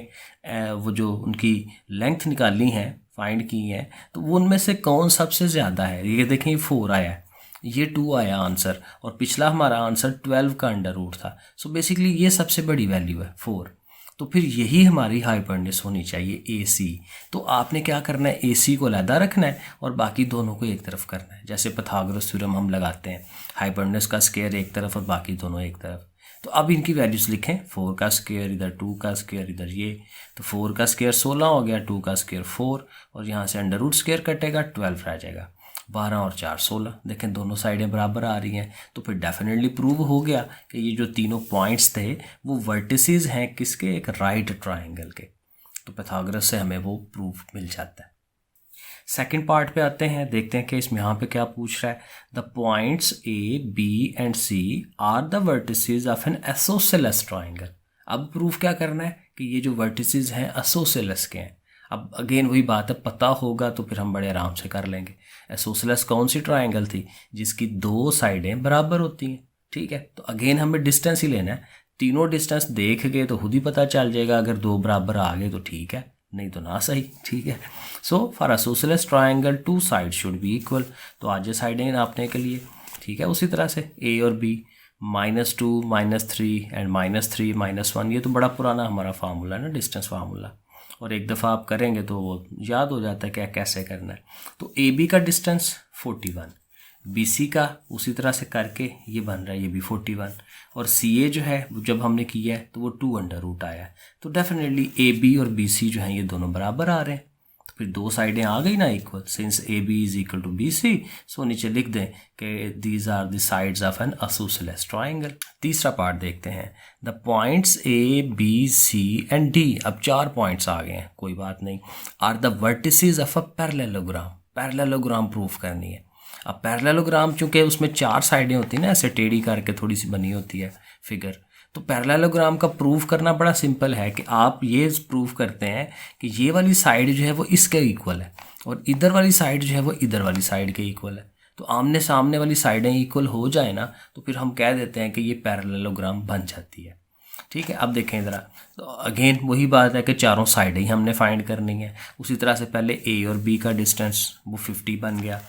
वो जो उनकी लेंथ निकाली हैं, फाइंड की हैं, तो वो उनमें से कौन सबसे ज़्यादा है। ये देखें 4 आया है, ये 2 आया आंसर, और पिछला हमारा आंसर 12 का अंडर रूट था। सो बेसिकली ये सबसे बड़ी वैल्यू है 4। तो फिर यही हमारी हाइपोटेन्यूज होनी चाहिए ए सी। तो आपने क्या करना है, ए सी को अलहदा रखना है और बाकी दोनों को एक तरफ करना है। जैसे पाइथागोरस थ्योरम हम लगाते हैं, हाइपोटेन्यूज का स्क्वायर एक तरफ और बाकी दोनों एक तरफ। तो अब इनकी वैल्यूज लिखें, 4 का स्क्वायर इधर, 2 का स्क्वायर इधर, ये तो 4 का स्क्वायर 16 हो गया, 2 का स्क्वायर 4, और यहाँ से अंडर रूट स्क्वायर कटेगा, 12 रह जाएगा। 12 और 4 16, देखें दोनों साइडें बराबर आ रही हैं। तो फिर डेफिनेटली प्रूव हो गया कि ये जो तीनों पॉइंट्स थे वो वर्टिसेस हैं किसके, एक राइट ट्राइंगल के। तो पाइथागोरस से हमें वो प्रूफ मिल जाता है। सेकंड पार्ट पे आते हैं, देखते हैं कि इसमें यहाँ पे क्या पूछ रहा है। The points A B and C are the vertices of an isosceles triangle. अब प्रूफ क्या करना है कि ये जो वर्टिसेस हैं एसोसेलेस के हैं। अब अगेन वही बात है, पता होगा तो फिर हम बड़े आराम से कर लेंगे। एसोसेलेस कौन सी ट्राइंगल थी, जिसकी 2 साइडें बराबर होती हैं, ठीक है। तो अगेन हमें डिस्टेंस ही लेना है, तीनों डिस्टेंस देख के तो खुद ही पता चल जाएगा। अगर 2 बराबर आ गए तो ठीक है, नहीं तो ना सही, ठीक है। So for isosceles triangle 2 side should be equal. तो आज ये साइडें नापने के लिए, ठीक है। उसी तरह से ए और बी, -2 -3 एंड -3 -1, ये तो बड़ा पुराना हमारा फार्मूला है ना, डिस्टेंस फार्मूला, और एक दफ़ा आप करेंगे तो वो याद हो जाता है क्या कैसे करना है। तो ए बी का डिस्टेंस 41, बी सी का उसी तरह से करके ये बन रहा है, ये भी 41, और सी ए जो है जब हमने किया है तो वो 2 अंडर रूट आया है। तो डेफिनेटली ए बी और बी सी जो हैं ये दोनों बराबर आ रहे हैं। तो फिर 2 साइडें आ गई ना equal, since A B is equal to B C. So नीचे लिख दें कि these are the sides of an isosceles triangle. तीसरा पार्ट देखते हैं, the points A B C and D. अब 4 पॉइंट्स आ गए हैं, कोई बात नहीं। Are the vertices of a parallelogram. Parallelogram proof करनी है। अब पैरेललोग्राम चूँकि उसमें 4 साइडें होती हैं ना, ऐसे टेढ़ी करके थोड़ी सी बनी होती है फिगर, तो पैरेललोग्राम का प्रूफ करना बड़ा सिंपल है कि आप ये प्रूफ करते हैं कि ये वाली साइड जो है वो इसके इक्वल है और इधर वाली साइड जो है वो इधर वाली साइड के इक्वल है। तो आमने सामने वाली साइडें इक्वल हो जाए ना तो फिर हम कह देते हैं कि ये पैरेललोग्राम बन जाती है। ठीक है, अब देखें ज़रा, तो अगेन वही बात है कि चारों साइडें ही हमने फाइंड करनी है। उसी तरह से पहले ए और बी का डिस्टेंस वो 50 बन गया,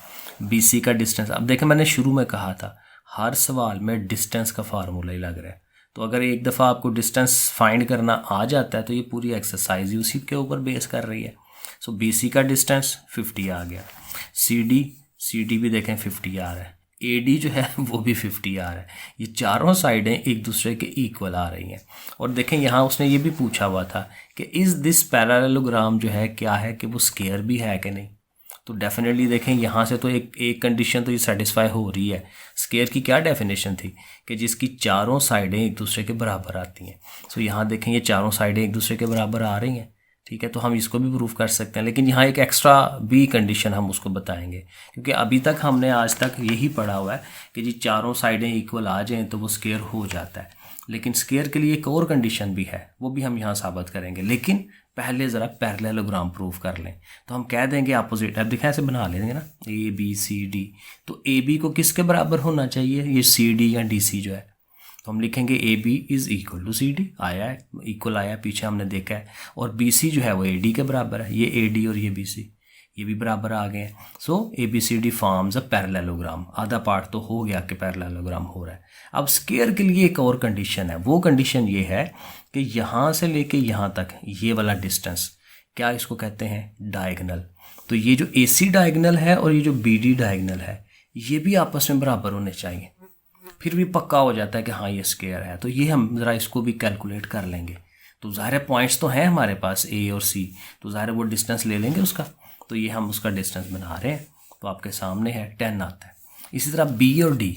बी सी का डिस्टेंस। अब देखें मैंने शुरू में कहा था हर सवाल में डिस्टेंस का फार्मूला ही लग रहा है, तो अगर एक दफ़ा आपको डिस्टेंस फाइंड करना आ जाता है तो ये पूरी एक्सरसाइज ही उसी के ऊपर बेस कर रही है। सो बी सी का डिस्टेंस 50 आ गया, सी डी भी देखें 50 आ रहा है, ए डी जो है वो भी 50 आ रहा है। ये चारों साइडें एक दूसरे के इक्वल आ रही हैं। और देखें यहाँ उसने ये भी पूछा हुआ था कि इज़ दिस पैरेललोग्राम जो है क्या है कि वो स्क्वायर भी है कि नहीं, तो डेफिनेटली देखें यहाँ से तो एक कंडीशन तो ये सेटिस्फाई हो रही है। स्क्वायर की क्या डेफिनेशन थी कि जिसकी चारों साइडें एक दूसरे के बराबर आती हैं। सो यहाँ देखें ये चारों साइडें एक दूसरे के बराबर आ रही हैं, ठीक है, तो हम इसको भी प्रूफ कर सकते हैं। लेकिन यहाँ एक एक्स्ट्रा भी कंडीशन हम उसको बताएंगे, क्योंकि अभी तक हमने आज तक यही पढ़ा हुआ है कि जी चारों साइडें इक्वल आ जाएँ तो वो स्क्वायर हो जाता है। लेकिन स्क्वायर के लिए एक और कंडीशन भी है, वो भी हम यहाँ साबित करेंगे। लेकिन पहले ज़रा पैरेललोग्राम प्रूफ कर लें। तो हम कह देंगे अपोजिट, अब दिखा ऐसे बना लेंगे ना, ए बी सी डी, तो ए बी को किसके बराबर होना चाहिए, ये सी डी या डी सी जो है, तो हम लिखेंगे A B is equal to C D, आया है इक्वल आया पीछे हमने देखा है, और बी सी जो है वो ए डी के बराबर है, ये ए डी और ये बी सी ये भी बराबर आ गए हैं। So A B C D forms a parallelogram. आधा पार्ट तो हो गया कि पैरेललोग्राम हो रहा है। अब स्क्वायर के लिए एक और कंडीशन है, वो कंडीशन ये है कि यहाँ से लेके यहाँ तक ये वाला डिस्टेंस, क्या इसको कहते हैं, डायगनल। तो ये जो ए सी डायगनल है और ये जो बी डी डायगनल है ये भी आपस में बराबर होने चाहिए, फिर भी पक्का हो जाता है कि हाँ ये स्क्वायर है। तो ये हम ज़रा इसको भी कैलकुलेट कर लेंगे। तो ज़ाहिर है पॉइंट्स तो हैं हमारे पास ए और सी, तो ज़ाहिर है वो डिस्टेंस ले लेंगे उसका। तो ये हम उसका डिस्टेंस बना रहे हैं, तो आपके सामने है 10 आता है। इसी तरह बी और डी,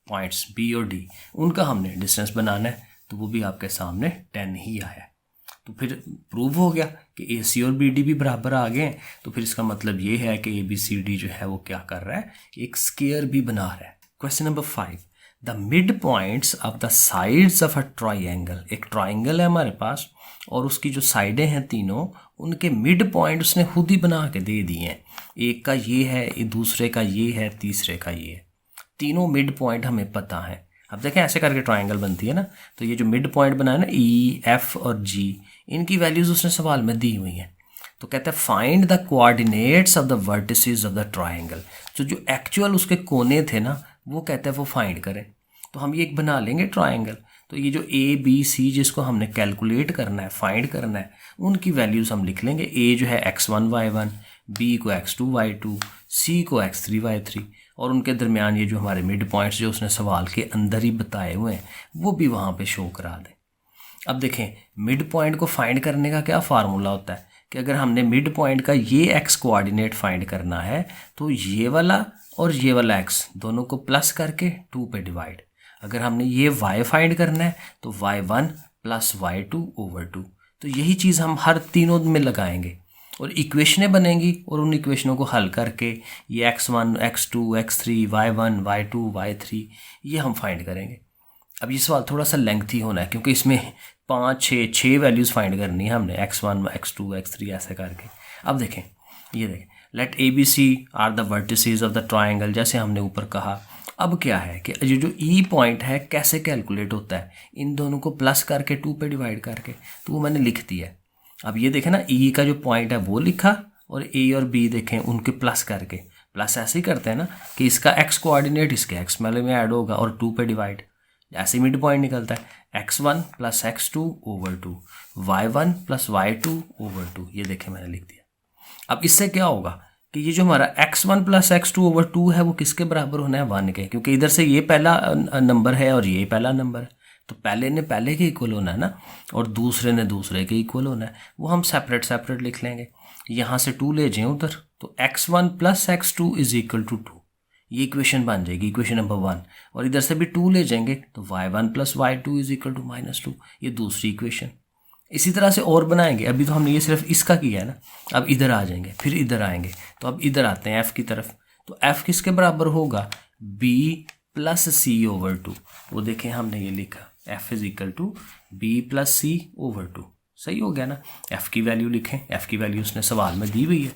पॉइंट्स बी और डी, उनका हमने डिस्टेंस बनाना है, तो वो भी आपके सामने 10 ही आया है। तो फिर प्रूव हो गया कि ए सी और बी डी भी बराबर आ गए हैं। तो फिर इसका मतलब ये है कि ए बी सी डी जो है वो क्या कर रहा है, एक स्क्वायर भी बना रहा है। Question number 5, the mid points of the sides of a triangle. एक ट्राइंगल है हमारे पास और उसकी जो साइडें हैं तीनों, उनके मिड पॉइंट उसने खुद ही बना के दे दिए हैं। एक का ये है, दूसरे का ये है, तीसरे का ये है, तीनों मिड पॉइंट हमें पता है। अब देखें ऐसे करके ट्राइंगल बनती है ना, तो ये जो मिड पॉइंट बना है ना, ई एफ और जी, इनकी वैल्यूज़ उसने सवाल में दी हुई हैं। तो कहता है find the coordinates of the vertices of the triangle. तो जो एक्चुअल उसके कोने थे ना, वो कहता है वो फाइंड करें। तो हम ये एक बना लेंगे ट्राइंगल। तो ये जो ए बी सी जिसको हमने कैलकुलेट करना है, फाइंड करना है, उनकी वैल्यूज़ हम लिख लेंगे। ए जो है x1 y1, बी को x2 y2, सी को x3 y3, और उनके दरमियान ये जो हमारे मिड पॉइंट्स जो उसने सवाल के अंदर ही बताए हुए हैं वो भी वहाँ पे शो करा दें। अब देखें मिड पॉइंट को फाइंड करने का क्या फार्मूला होता है कि अगर हमने मिड पॉइंट का ये एक्स कोऑर्डिनेट फाइंड करना है तो ये वाला और ये वाला एक्स दोनों को प्लस करके 2 पे डिवाइड। अगर हमने ये y फाइंड करना है तो y1 प्लस y2/2। तो यही चीज़ हम हर तीनों में लगाएंगे और इक्वेशनें बनेंगी, और उन इक्वेशनों को हल करके ये x1 x2 x3 y1 y2 y3 ये हम फाइंड करेंगे। अब ये सवाल थोड़ा सा लेंथी होना है क्योंकि इसमें 5 6 वैल्यूज़ फाइंड करनी है हमने, x1 x2 x3 ऐसे करके। अब देखें, ये देखें, let A B C are the vertices of the triangle, जैसे हमने ऊपर कहा। अब क्या है कि ये जो ई पॉइंट है कैसे कैलकुलेट होता है, इन दोनों को प्लस करके 2 पे डिवाइड करके, तो वो मैंने लिख दिया है। अब ये देखें ना, ई का जो पॉइंट है वो लिखा और ए और बी देखें उनके प्लस करके, प्लस ऐसे ही करते हैं ना कि इसका एक्स कोऑर्डिनेट इसके एक्स वाले में ऐड होगा और 2 पे डिवाइड, ऐसे मिड पॉइंट निकलता है x1 plus x2/2, y1 plus y2/2। ये देखें मैंने लिख दिया। अब इससे क्या होगा कि ये जो हमारा x1 प्लस x2/2 है वो किसके बराबर होना है, 1 के, क्योंकि इधर से ये पहला नंबर है और ये पहला नंबर है, तो पहले ने पहले के इक्वल होना है ना, और दूसरे ने दूसरे के इक्वल होना है। वो हम सेपरेट सेपरेट लिख लेंगे। यहाँ से 2 ले जाएं उधर, तो x1 plus x2 is equal to 2, ये इक्वेशन बन जाएगी, इक्वेशन नंबर 1। और इधर से भी 2 ले जाएंगे तो y1 plus y2 is equal to -2, ये दूसरी इक्वेशन। इसी तरह से और बनाएंगे। अभी तो हमने ये सिर्फ इसका किया है ना, अब इधर आ जाएंगे, फिर इधर आएंगे। तो अब इधर आते हैं f की तरफ, तो f किसके बराबर होगा, b plus C over two. वो देखें हमने ये लिखा f is equal to b plus C over two. सही हो गया ना। f की वैल्यू लिखें, f की वैल्यू उसने सवाल में दी हुई है,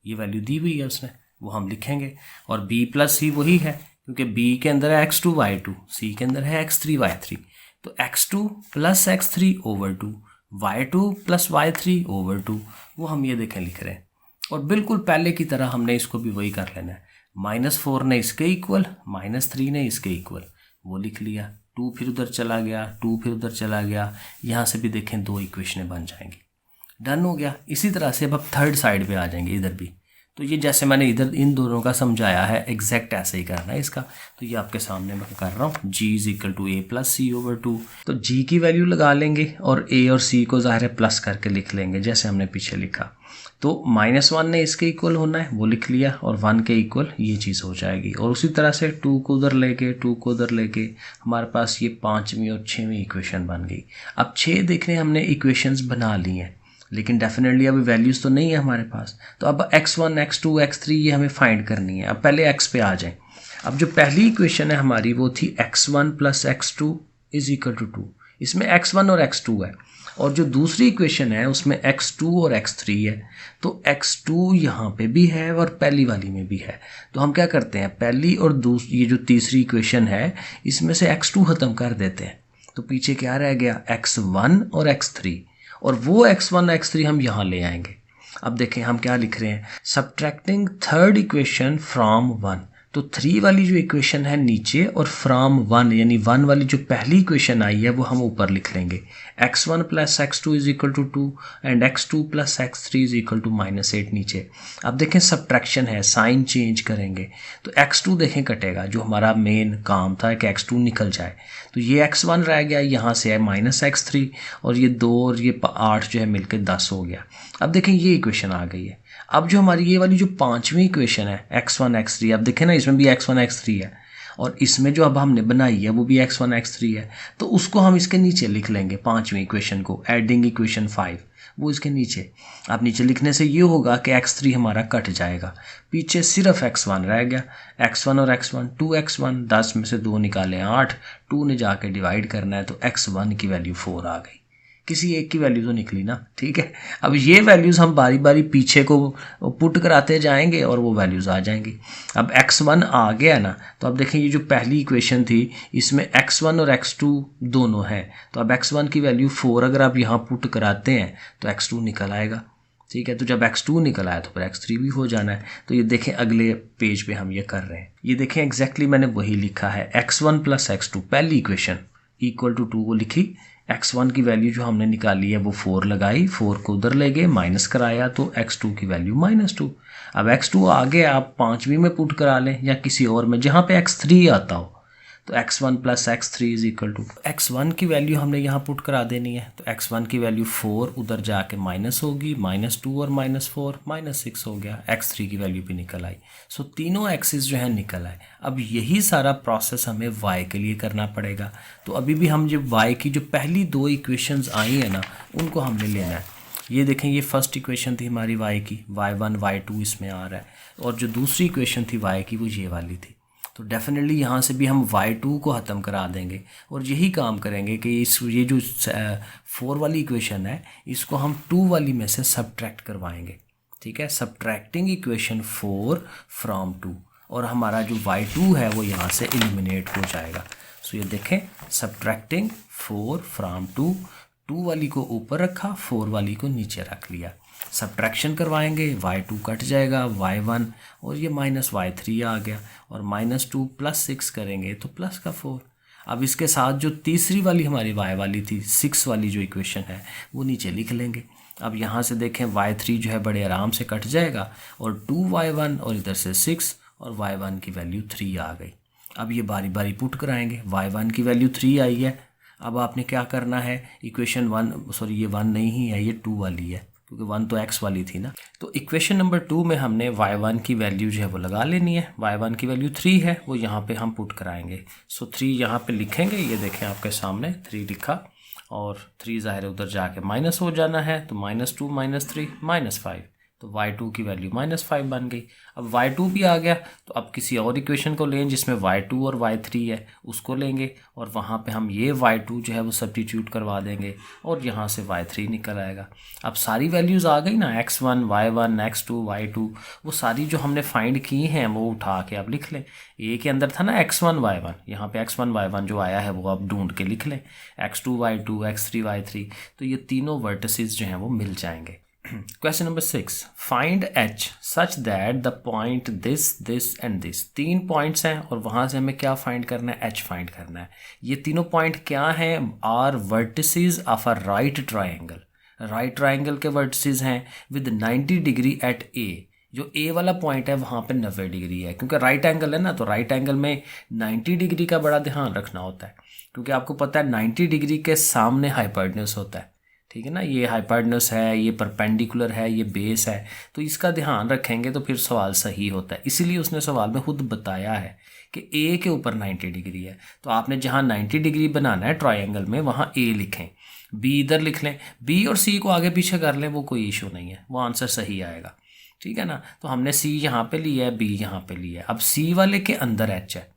ये वैल्यू दी हुई है उसने, वो हम लिखेंगे। और b प्लस सी वही है क्योंकि b के अंदर है x2 y2, c के अंदर है x3 y3। तो x2 plus x3 over two, y2 plus y3 over two, वो हम ये देखें लिख रहे हैं। और बिल्कुल पहले की तरह हमने इसको भी वही कर लेना है। -4 ने इसके इक्वल, -3 ने इसके इक्वल, वो लिख लिया। 2 फिर उधर चला गया, 2 फिर उधर चला गया, यहाँ से भी देखें 2 इक्वेशनें बन जाएंगी। डन हो गया। इसी तरह से अब थर्ड साइड पे आ जाएंगे इधर भी। तो ये जैसे मैंने इधर इन दोनों का समझाया है एग्जैक्ट ऐसे ही करना है इसका। तो ये आपके सामने मैं कर रहा हूँ, g is equal to a plus C over two. तो g की वैल्यू लगा लेंगे और a और c को ज़ाहिर है प्लस करके लिख लेंगे जैसे हमने पीछे लिखा। तो -1 ने इसके इक्वल होना है, वो लिख लिया, और 1 के इक्वल ये चीज़ हो जाएगी। और उसी तरह से 2 को उधर लेके, 2 को उधर लेके हमारे पास ये 5वीं और 6वीं इक्वेशन बन गई। अब 6 देखने हमने इक्वेशंस बना ली हैं, लेकिन डेफिनेटली अभी वैल्यूज़ तो नहीं है हमारे पास। तो अब x1 x2 x3 ये हमें फाइंड करनी है। अब पहले x पे आ जाएं। अब जो पहली इक्वेशन है हमारी वो थी x1 plus x2 is equal to 2। इसमें x1 और x2 है, और जो दूसरी इक्वेशन है उसमें x2 और x3 है। तो x2 यहाँ पे भी है और पहली वाली में भी है। तो हम क्या करते हैं, पहली और दूसरी, ये जो तीसरी इक्वेशन है इसमें से x2 ख़त्म कर देते हैं। तो पीछे क्या रह गया, x1 और x3, और वो x1 x3 हम यहाँ ले आएंगे। अब देखें हम क्या लिख रहे हैं, सब्ट्रैक्टिंग थर्ड इक्वेशन फ्रॉम 1। तो 3 वाली जो इक्वेशन है नीचे, और फ्रॉम 1 यानी 1 वाली जो पहली इक्वेशन आई है वो हम ऊपर लिख लेंगे। x1 plus x2 is equal to 2 and x2 plus x3 is equal to -8 नीचे। अब देखें सब्ट्रैक्शन है, साइन चेंज करेंगे तो x2 देखें कटेगा, जो हमारा मेन काम था कि x2 निकल जाए। तो ये x1 रह गया, यहाँ से है -x3, और ये 2 और ये 8 जो है मिलकर 10 हो गया। अब देखें ये इक्वेशन आ गई है। अब जो हमारी ये वाली जो 5वीं इक्वेशन है x1 x3, अब देखें ना इसमें भी x1 x3 है, और इसमें जो अब हमने बनाई है वो भी x1 x3 है। तो उसको हम इसके नीचे लिख लेंगे, 5वीं इक्वेशन को, एडिंग इक्वेशन 5, वो इसके नीचे। अब नीचे लिखने से ये होगा कि x3 हमारा कट जाएगा, पीछे सिर्फ x1 रह गया। x1 और x1 2x1, 10 में से 2 निकालें 8, 2 ने जाके डिवाइड करना है तो x1 की वैल्यू 4 आ गई। किसी एक की वैल्यू तो निकली ना, ठीक है। अब ये वैल्यूज़ हम बारी बारी पीछे को पुट कराते जाएंगे और वो वैल्यूज़ आ जाएंगी। अब x1 आ गया ना, तो अब देखें ये जो पहली इक्वेशन थी इसमें x1 और x2 दोनों हैं। तो अब x1 की वैल्यू 4 अगर आप यहाँ पुट कराते हैं तो x2 निकल आएगा, ठीक है। तो जब x2 निकल आया तो फिर x3 भी हो जाना है। तो ये देखें अगले पेज पे हम ये कर रहे हैं, ये देखें एग्जैक्टली मैंने वही लिखा है, x1 प्लस x2 पहली इक्वेशन इक्वल टू 2 वो लिखी। x1 की वैल्यू जो हमने निकाली है वो 4 लगाई, 4 को उधर ले गए, माइनस कराया तो x2 की वैल्यू -2। अब x2 आगे आप 5वीं में पुट करा लें या किसी और में जहाँ पे x3 आता हो। तो x1 plus x3 is equal to, x1 की वैल्यू हमने यहाँ पुट करा देनी है। तो x1 की वैल्यू 4 उधर जाके माइनस होगी, -2 और -4 -6 हो गया। x3 की वैल्यू भी निकल आई। सो तीनों एक्सिस जो है निकल आए। अब यही सारा प्रोसेस हमें y के लिए करना पड़ेगा। तो अभी भी हम जब y की जो पहली 2 इक्वेशंस आई है ना उनको हमने लेना है। ये देखें ये फर्स्ट इक्वेशन थी हमारी y की, y1 y2 इसमें आ रहा है, और जो दूसरी इक्वेशन थी y की वो ये वाली थी। तो डेफिनेटली यहाँ से भी हम y2 को ख़त्म करा देंगे और यही काम करेंगे कि ये जो 4 वाली इक्वेशन है इसको हम 2 वाली में से सब्ट्रैक्ट करवाएंगे, ठीक है। सब्ट्रैक्टिंग इक्वेशन 4 फ्रॉम 2, और हमारा जो y2 है वो यहाँ से एलिमिनेट हो जाएगा। सो ये देखें सब्ट्रैक्टिंग 4 फ्रॉम 2, 2 वाली को ऊपर रखा, 4 वाली को नीचे रख लिया। सब्ट्रैक्शन करवाएंगे, y2 कट जाएगा, y1 और ये -y3 आ गया, और -2 प्लस 6 करेंगे तो प्लस का 4। अब इसके साथ जो तीसरी वाली हमारी y वाली थी, 6 वाली जो इक्वेशन है वो नीचे लिख लेंगे। अब यहाँ से देखें y3 जो है बड़े आराम से कट जाएगा, और 2y1 और इधर से 6 और y1 की वैल्यू 3 आ गई। अब ये बारी बारी पुट कराएंगे, y1 की वैल्यू 3 आई है। अब आपने क्या करना है, इक्वेशन 1 सॉरी ये 1 नहीं है, ये 2 वाली है क्योंकि 1 तो x वाली थी ना। तो इक्वेशन नंबर 2 में हमने y1 की वैल्यू जो है वो लगा लेनी है। y1 की वैल्यू 3 है, वो यहाँ पे हम पुट कराएंगे। सो 3 यहाँ पे लिखेंगे, ये देखें आपके सामने 3 लिखा, और 3 ज़ाहिर उधर जाके माइनस हो जाना है, तो -2 -3 -5 तो y2 की वैल्यू -5 बन गई। अब y2 भी आ गया तो अब किसी और इक्वेशन को लें जिसमें y2 और y3 है, उसको लेंगे और वहाँ पे हम ये y2 जो है वो सब्स्टिट्यूट करवा देंगे और यहाँ से y3 निकल आएगा। अब सारी वैल्यूज़ आ गई ना, x1 y1 x2 y2, वो सारी जो हमने फाइंड की हैं वो उठा के आप लिख लें। ए के अंदर था ना x1 y1, यहाँ पे x1 y1 जो आया है वो आप ढूंढ के लिख लें, x2 y2 x3 y3, तो ये तीनों वर्टिसेस जो हैं वो मिल जाएंगे। Question number 6, find h such that the point this and this. 3 points हैं और वहाँ से हमें क्या फाइंड करना है, h फाइंड करना है। ये तीनों पॉइंट क्या हैं, are vertices of a right triangle. Right triangle के वर्टिसेस हैं विद 90 डिग्री एट ए। जो ए वाला पॉइंट है वहाँ पे 90 डिग्री है, क्योंकि राइट एंगल है ना, तो राइट एंगल में 90 डिग्री का बड़ा ध्यान रखना होता है, क्योंकि आपको पता है 90 डिग्री के सामने हाइपोटेन्यूज होता है, ठीक है ना। ये हाइपोटेन्यूज है, ये परपेंडिकुलर है, ये बेस है, तो इसका ध्यान रखेंगे तो फिर सवाल सही होता है। इसीलिए उसने सवाल में खुद बताया है कि ए के ऊपर 90 डिग्री है, तो आपने जहाँ 90 डिग्री बनाना है ट्राइंगल में वहाँ ए लिखें, बी इधर लिख लें, बी और सी को आगे पीछे कर लें, वो कोई इशू नहीं है, वो आंसर सही आएगा, ठीक है ना। तो हमने सी यहाँ पे लिया है, बी यहाँ पे लिया है। अब सी वाले के अंदर एच है,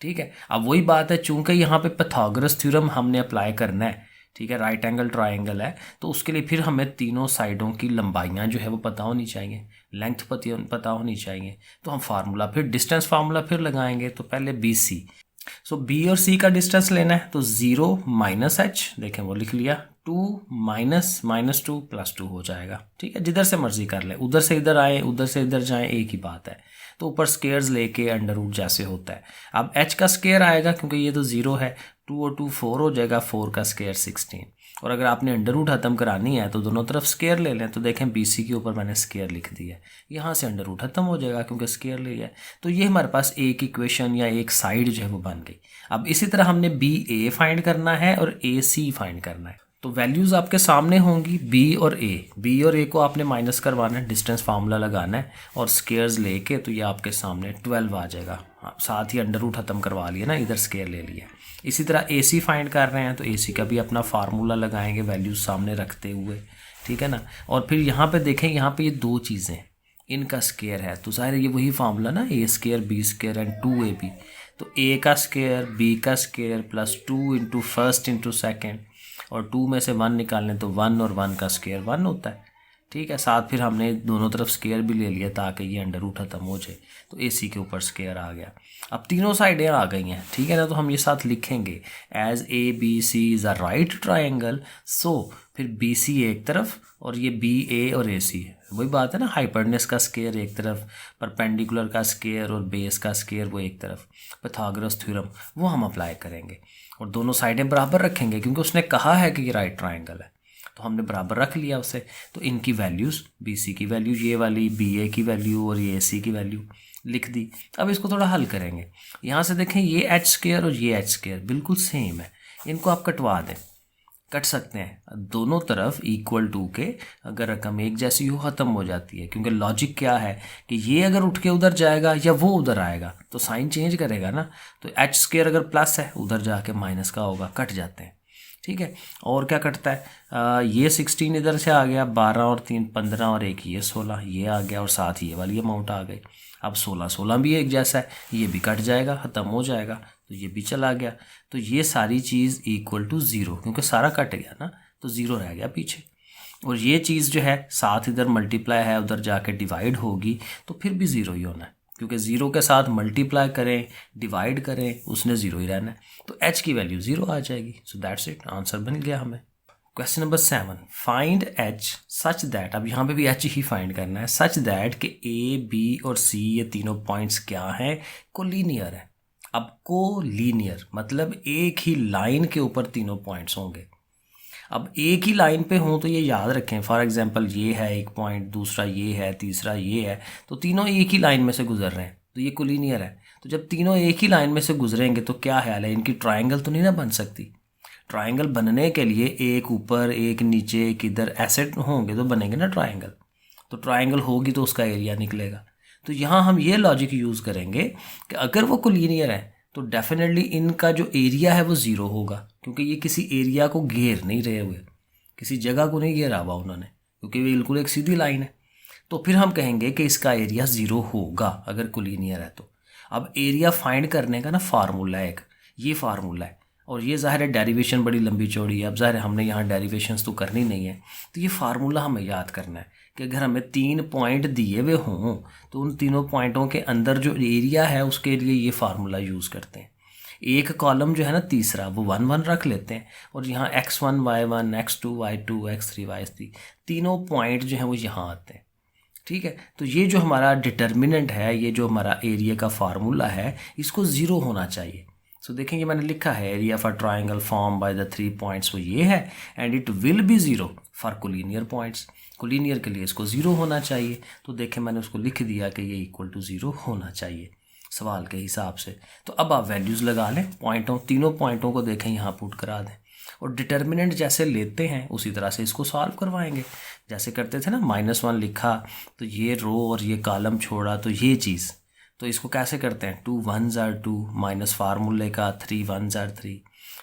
ठीक है। अब वही बात है, चूंकि यहाँ पे पाइथागोरस थ्योरम हमने अप्लाई करना है, ठीक है, राइट एंगल ट्राइंगल है, तो उसके लिए फिर हमें तीनों साइडों की लंबाइयाँ जो है वो पता होनी चाहिए, लेंथ पता होनी चाहिए। तो हम फार्मूला फिर डिस्टेंस फार्मूला फिर लगाएंगे। तो पहले बी सी, सो बी और सी का डिस्टेंस लेना है, तो 0 माइनस एच, देखें वो लिख लिया, 2 माइनस -2 + 2 हो जाएगा, ठीक है। जिधर से मर्जी कर ले, उधर से इधर आए उधर से इधर जाएं, एक ही बात है। तो ऊपर स्केयर्स लेके अंडर रूट जैसे होता है। अब एच का स्केयर आएगा, क्योंकि ये तो 0 है, 2 और 2 4 हो जाएगा, 4 का स्केयर 16। और अगर आपने अंडर रूट खत्म करानी है तो दोनों तरफ स्केयर ले लें। तो देखें बी सी के ऊपर मैंने स्केयर लिख दिया है, यहाँ से अंडर रूट खत्म हो जाएगा क्योंकि स्केयर ले लिया है। तो ये हमारे पास एक इक्वेशन या एक साइड जो है वो बन गई। अब इसी तरह हमने बी ए फाइंड करना है और ए सी फाइंड करना है। तो वैल्यूज़ आपके सामने होंगी बी और ए को आपने माइनस करवाना है, डिस्टेंस फार्मूला लगाना है और स्केयर्स लेके, तो ये आपके सामने 12 आ जाएगा। हाँ, साथ ही अंडर रूट ख़त्म करवा लिया ना, इधर स्केयर ले लिया। इसी तरह ए सी फाइंड कर रहे हैं तो ए सी का भी अपना फार्मूला लगाएंगे वैल्यूज़ सामने रखते हुए, ठीक है ना। और फिर यहाँ पे देखें, यहाँ पे ये 2 चीज़ें, इनका स्केयर है, तो ज़ाहिर ये वही फार्मूला ना, A square B square and 2ab। तो ए का स्केयर बी का square plus 2 into first into second, और 2 में से 1 निकालें तो 1 और 1 का स्केयर 1 होता है, ठीक है। साथ फिर हमने दोनों तरफ स्केयर भी ले लिया ताकि ये अंडर रूट खत्म हो जाए। तो ए सी के ऊपर स्केयर आ गया। अब तीनों साइडें आ गई हैं, ठीक है ना। तो हम ये साथ लिखेंगे as A B C is a right triangle, so फिर बी सी एक तरफ और ये बी ए और ए सी, वही बात है ना, हाइपोटेन्यूज का स्केयर एक तरफ, परपेंडिकुलर का स्केयर और बेस का स्केयर वो एक तरफ, पाइथागोरस थ्योरम वो हम अप्लाई करेंगे और दोनों साइडें बराबर रखेंगे क्योंकि उसने कहा है कि ये राइट ट्राइंगल है, तो हमने बराबर रख लिया उसे। तो इनकी वैल्यूज़, बी सी की वैल्यू ये वाली, बी ए की वैल्यू और ये ए सी की वैल्यू लिख दी। अब इसको थोड़ा हल करेंगे। यहाँ से देखें ये एच स्केयर और ये एच स्केयर बिल्कुल सेम है, इनको आप कटवा दें, कट सकते हैं दोनों तरफ इक्वल टू के। अगर रकम एक जैसी हो ख़त्म हो जाती है, क्योंकि लॉजिक क्या है कि ये अगर उठ के उधर जाएगा या वो उधर आएगा तो साइन चेंज करेगा ना। तो एच स्केयर अगर प्लस है उधर जाके माइनस का होगा, कट जाते हैं, ठीक है। और क्या कटता है, ये 16 इधर से आ गया, 12 और 3 15 और 1 ये 16 ये आ गया, और साथ ही ये वाली अमाउंट आ गई। अब 16 भी एक जैसा है, ये भी कट जाएगा, ख़त्म हो जाएगा, तो ये भी चला गया। तो ये सारी चीज़ इक्वल टू 0, क्योंकि सारा कट गया ना, तो 0 रह गया पीछे। और ये चीज़ जो है साथ इधर मल्टीप्लाई है, उधर जाके डिवाइड होगी तो फिर भी 0 ही होना है, क्योंकि 0 के साथ मल्टीप्लाई करें डिवाइड करें उसने 0 ही रहना है। तो h की वैल्यू 0 आ जाएगी। सो दैट्स इट, आंसर बन गया हमें। Question number 7, find h such that, अब यहाँ पे भी h ही फाइंड करना है, सच दैट कि a b और c ये तीनों पॉइंट्स क्या हैं, कोलिनियर है। अब कोलिनियर मतलब एक ही लाइन के ऊपर तीनों पॉइंट्स होंगे। अब एक ही लाइन पे हों तो ये याद रखें, फॉर एग्जांपल ये है एक पॉइंट, दूसरा ये है, तीसरा ये है, तो तीनों एक ही लाइन में से गुजर रहे हैं, तो ये कोलिनियर है। तो जब तीनों एक ही लाइन में से गुजरेंगे तो क्या ख्याल है, इनकी ट्राइंगल तो नहीं ना बन सकती। ट्राइंगल बनने के लिए एक ऊपर एक नीचे एक इधर ऐसे होंगे तो बनेंगे ना ट्राइंगल। तो ट्राइंगल होगी तो उसका एरिया निकलेगा। तो यहाँ हम ये लॉजिक यूज़ करेंगे कि अगर वो कोलिनियर है तो डेफिनेटली इनका जो एरिया है वो 0 होगा, क्योंकि ये किसी एरिया को घेर नहीं रहे हुए, किसी जगह को नहीं घेरा हुआ उन्होंने, क्योंकि ये बिल्कुल एक सीधी लाइन है। तो फिर हम कहेंगे कि इसका एरिया 0 होगा अगर कोलिनियर है तो। अब एरिया फाइंड करने का ना फार्मूला है एक, ये फार्मूला है, और ये ज़ाहिर है डेरिवेशन बड़ी लंबी चौड़ी है। अब ज़ाहिर है हमने यहाँ डेरिवेशंस तो करनी नहीं है, तो ये फार्मूला हमें याद करना है कि अगर हमें 3 पॉइंट दिए हुए हों तो उन तीनों पॉइंटों के अंदर जो एरिया है उसके लिए ये फार्मूला यूज़ करते हैं। एक कॉलम जो है ना तीसरा वो 1 1 रख लेते हैं, और यहाँ x1 y1 x2 y2 x3 y3 तीनों पॉइंट जो हैं वो यहाँ आते हैं। ठीक है, तो ये जो हमारा डिटर्मिनेंट है, ये जो हमारा एरिया का फार्मूला है, इसको 0 होना चाहिए। सो देखेंगे मैंने लिखा है area for triangle form by the 3 points वो ये है, and it will be 0 for collinear points. Collinear के लिए इसको 0 होना चाहिए, तो देखें मैंने उसको लिख दिया कि ये इक्वल टू 0 होना चाहिए सवाल के हिसाब से। तो अब आप वैल्यूज़ लगा लें पॉइंटों, तीनों पॉइंटों को देखें यहाँ पुट करा दें, और डिटर्मिनेंट जैसे लेते हैं उसी तरह से इसको सॉल्व करवाएंगे जैसे करते थे ना। -1 लिखा तो ये रो और ये कॉलम छोड़ा तो ये चीज़, तो इसको कैसे करते हैं 2 1s are 2 माइनस फार्मूले का 3 1s are 3।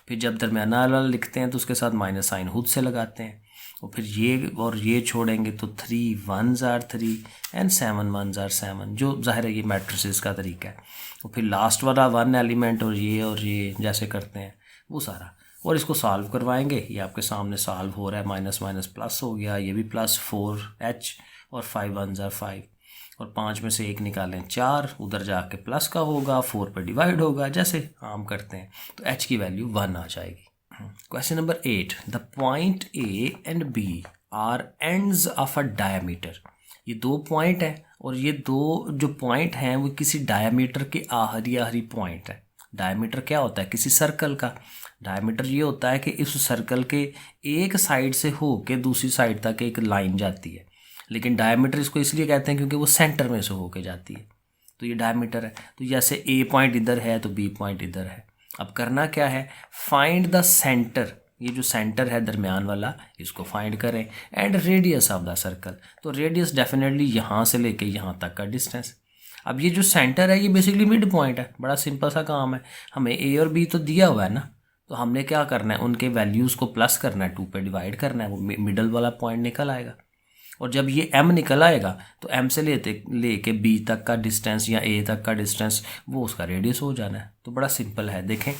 फिर जब दरमियाना वाला लिखते हैं तो उसके साथ माइनस साइन खुद से लगाते हैं, और फिर ये और ये छोड़ेंगे तो 3 1s are 3 and 7 1s are 7, जो जाहिर है ये मैट्रिसेस का तरीका है। और फिर लास्ट वाला 1 एलिमेंट और ये जैसे करते हैं वो सारा, और इसको सॉल्व करवाएंगे। ये आपके सामने सॉल्व हो रहा है, माइनस माइनस प्लस हो गया, ये भी प्लस 4h और 5 1s are 5, और 5 में से 1 निकालें 4, उधर जाके प्लस का होगा, 4 पे डिवाइड होगा जैसे आम करते हैं, तो h की वैल्यू 1 आ जाएगी। Question number 8, the point A and B are ends of a diameter. ये 2 पॉइंट है, और ये 2 जो पॉइंट हैं वो किसी डायमीटर के आखिरी पॉइंट है। डायमीटर क्या होता है किसी सर्कल का? डायमीटर ये होता है कि इस सर्कल के एक साइड से हो के दूसरी साइड तक एक लाइन जाती है, लेकिन डायमीटर इसको इसलिए कहते हैं क्योंकि वो सेंटर में से होके जाती है, तो ये डायमीटर है। तो जैसे A पॉइंट इधर है तो B पॉइंट इधर है। अब करना क्या है, फाइंड द सेंटर, ये जो सेंटर है दरमियान वाला इसको फाइंड करें, and radius of the circle. तो रेडियस डेफिनेटली यहाँ से लेके यहाँ तक का डिस्टेंस। अब ये जो सेंटर है ये बेसिकली मिड पॉइंट है, बड़ा सिंपल सा काम है। हमें A और B तो दिया हुआ है ना, तो हमने क्या करना है उनके वैल्यूज़ को प्लस करना है, 2 पे डिवाइड करना है, वो मिडल वाला पॉइंट निकल आएगा। और जब ये M निकल आएगा तो M से लेके B तक का डिस्टेंस या A तक का डिस्टेंस वो उसका रेडियस हो जाना है। तो बड़ा सिंपल है, देखें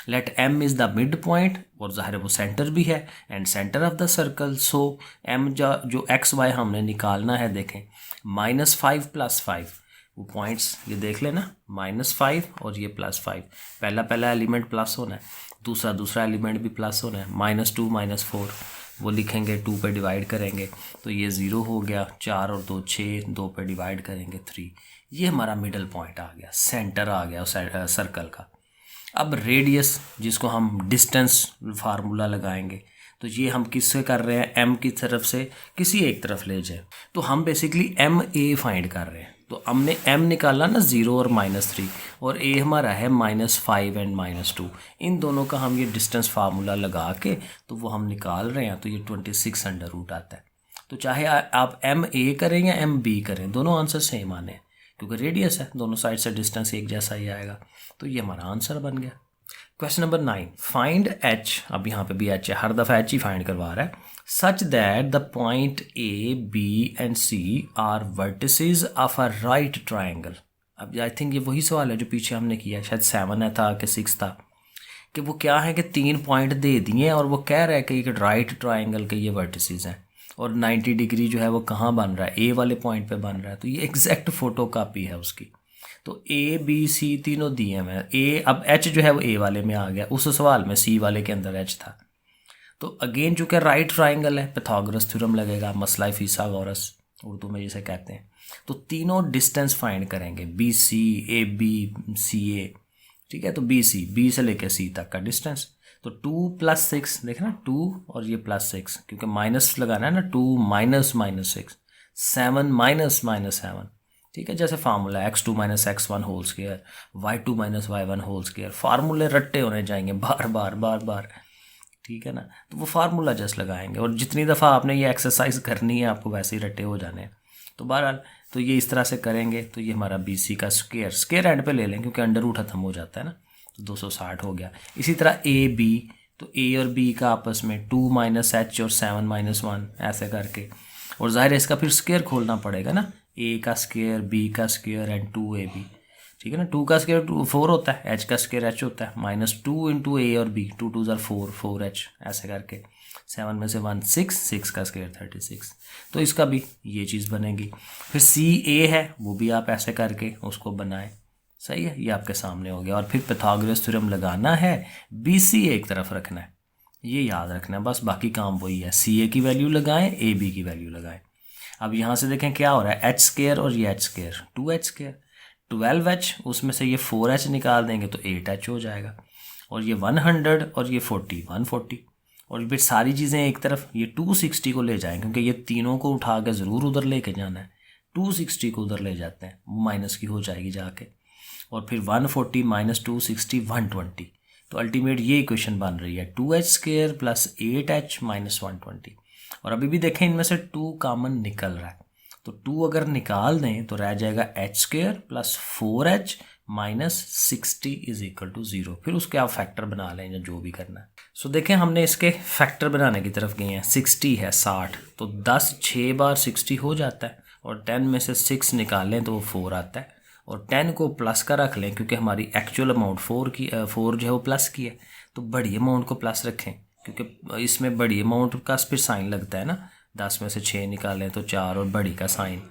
let M is the mid point, और ज़ाहिर है वो सेंटर भी है, and centre of the circle. So M जो XY हमने निकालना है, देखें -5 + 5 वो पॉइंट्स ये देख लेना, -5 और ये +5, पहला एलिमेंट प्लस होना है, दूसरा एलिमेंट भी प्लस होना है। -2 -4 वो लिखेंगे, 2 पे डिवाइड करेंगे तो ये 0 हो गया, 4 और 2 6, 2 पे डिवाइड करेंगे 3। ये हमारा मिडल पॉइंट आ गया, सेंटर आ गया सर्कल का। अब रेडियस जिसको हम डिस्टेंस फार्मूला लगाएंगे, तो ये हम किससे कर रहे हैं, M की तरफ से किसी एक तरफ ले जाए, तो हम बेसिकली MA फाइंड कर रहे हैं। तो हमने M निकाला ना 0 और -3, और A हमारा है -5 एंड -2। इन दोनों का हम ये डिस्टेंस फार्मूला लगा के तो वो हम निकाल रहे हैं, तो ये 26√, आता है। तो चाहे आप MA करें या MB करें, दोनों आंसर सेम आने हैं क्योंकि रेडियस है, दोनों साइड से डिस्टेंस एक जैसा ही आएगा। तो ये हमारा आंसर बन गया। Question number 9, find H। अब यहाँ पे भी H है, हर दफ़ा H ही फाइंड करवा रहा है। Such that the point A, B and C are vertices of a right triangle. अब आई थिंक ये वही सवाल है जो पीछे हमने किया, शायद 7 है था कि 6 था, कि वो क्या है कि 3 पॉइंट दे दिए और वो कह रहा है कि एक राइट ट्राइंगल के ये वर्टिसेस हैं, और 90 डिग्री जो है वो कहाँ बन रहा है, A वाले पॉइंट पे बन रहा है। तो ये एग्जैक्ट फोटो कापी है उसकी। तो A B C तीनों दिए हैं। A, अब H जो है वो A वाले में आ गया, उस सवाल में C वाले के अंदर H था। तो अगेन चूँकि राइट ट्राइंगल है, पाइथागोरस थ्योरम लगेगा, मसला फिसागोरस उर्दू में जिसे कहते हैं। तो तीनों डिस्टेंस फाइंड करेंगे, BC AB CA, ठीक है। तो BC, B से लेकर C तक का डिस्टेंस, तो 2 + 6, देखना 2 और ये +6, क्योंकि माइनस लगाना है ना, 2 - -6 7 - -7, ठीक है। जैसे formula x2 - x1 whole square, y2 - y1 whole square, फार्मूले रट्टे होने जाएंगे बार बार, ठीक है ना। तो वो फार्मूला जस्ट लगाएंगे, और जितनी दफ़ा आपने ये एक्सरसाइज करनी है आपको वैसे ही रट्टे हो जाने हैं। तो बहरहाल तो ये इस तरह से करेंगे, तो ये हमारा BC का स्क्वायर एंड पे ले लें क्योंकि अंडर रूट खत्म हो जाता है ना, तो 260 हो गया। इसी तरह AB, तो A और B का आपस में 2 - H और 7 - 1 ऐसे करके। और ज़ाहिर है इसका फिर स्क्वायर खोलना पड़ेगा ना, ए का स्क्वायर बी का स्क्वायर एंड 2ab, ठीक है ना। 2 का स्क्वायर 4 होता है, h का स्क्वायर h होता है, -2 इंटू ए और बी, 2 2 ज़ार 4, 4h ऐसे करके 7 में से 1 6, 6 का स्क्वायर 36, तो इसका भी ये चीज़ बनेगी। फिर CA है वो भी आप ऐसे करके उसको बनाएं, सही है, ये आपके सामने हो गया। और फिर पाइथागोरस थ्योरम लगाना है, BC एक तरफ रखना है, ये याद रखना है बस, बाकी काम वही है। CA की वैल्यू लगाएं, AB की वैल्यू लगाएं। अब यहाँ से देखें क्या हो रहा है, h स्क्वायर और ये h square 2h square, 12h उसमें से ये 4h निकाल देंगे तो 8h हो जाएगा, और ये 100 और ये 40 140, और फिर सारी चीज़ें एक तरफ, ये 260 को ले जाएं क्योंकि ये तीनों को उठा के ज़रूर उधर लेके जाना है, 260 को उधर ले जाते हैं, वो माइनस की हो जाएगी जाके, और फिर 140 माइनस 260 120, तो अल्टीमेट ये इक्वेशन बन रही है 2h square plus 8h minus 120। और अभी भी देखें इनमें से 2 कॉमन निकल रहा है, तो 2 अगर निकाल दें तो रह जाएगा h square plus 4h minus 60 is equal to 0। फिर उसके आप फैक्टर बना लें या जो भी करना है। सो देखें हमने इसके फैक्टर बनाने की तरफ गए हैं, 60 है 60, तो 10 6 बार 60 हो जाता है, और 10 में से 6 निकालें तो वो 4 आता है, और 10 को प्लस का रख लें क्योंकि हमारी एक्चुअल अमाउंट 4 जो है वो प्लस की है, तो बड़ी अमाउंट को प्लस रखें क्योंकि इसमें बड़ी अमाउंट का फिर साइन लगता है ना, 10 में से 6 निकालें तो 4 और बड़ी का साइन,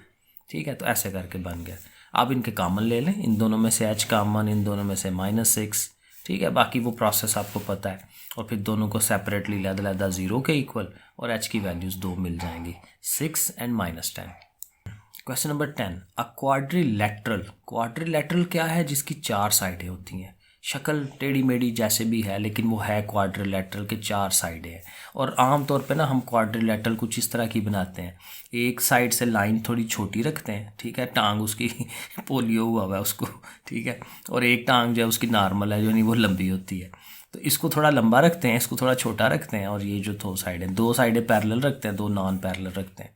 ठीक है, तो ऐसे करके बन गया। अब इनके कॉमन ले लें, इन दोनों में से h कॉमन, इन दोनों में से -6, ठीक है, बाकी वो प्रोसेस आपको पता है, और फिर दोनों को सेपरेटली लहदा 0 के इक्वल, और h की वैल्यूज़ 2 मिल जाएंगी, 6 and -10। Question number 10, a quadrilateral, quadrilateral क्या है, जिसकी 4 साइडें होती हैं, शक्ल टेढ़ी मेढ़ी जैसे भी है लेकिन वो है क्वाड्रिलैटरल के 4 साइडें हैं। और आम तौर पे ना हम क्वाड्रिलैटरल कुछ इस तरह की बनाते हैं, एक साइड से लाइन थोड़ी छोटी रखते हैं, ठीक है, टांग उसकी पोलियो हुआ है उसको, ठीक है, और एक टांग जो है उसकी नॉर्मल है, जो नहीं वो लंबी होती है, तो इसको थोड़ा लंबा रखते हैं, इसको थोड़ा छोटा रखते हैं, और ये जो 2 साइडें पैरेलल रखते हैं, 2 नॉन पैरेलल रखते हैं।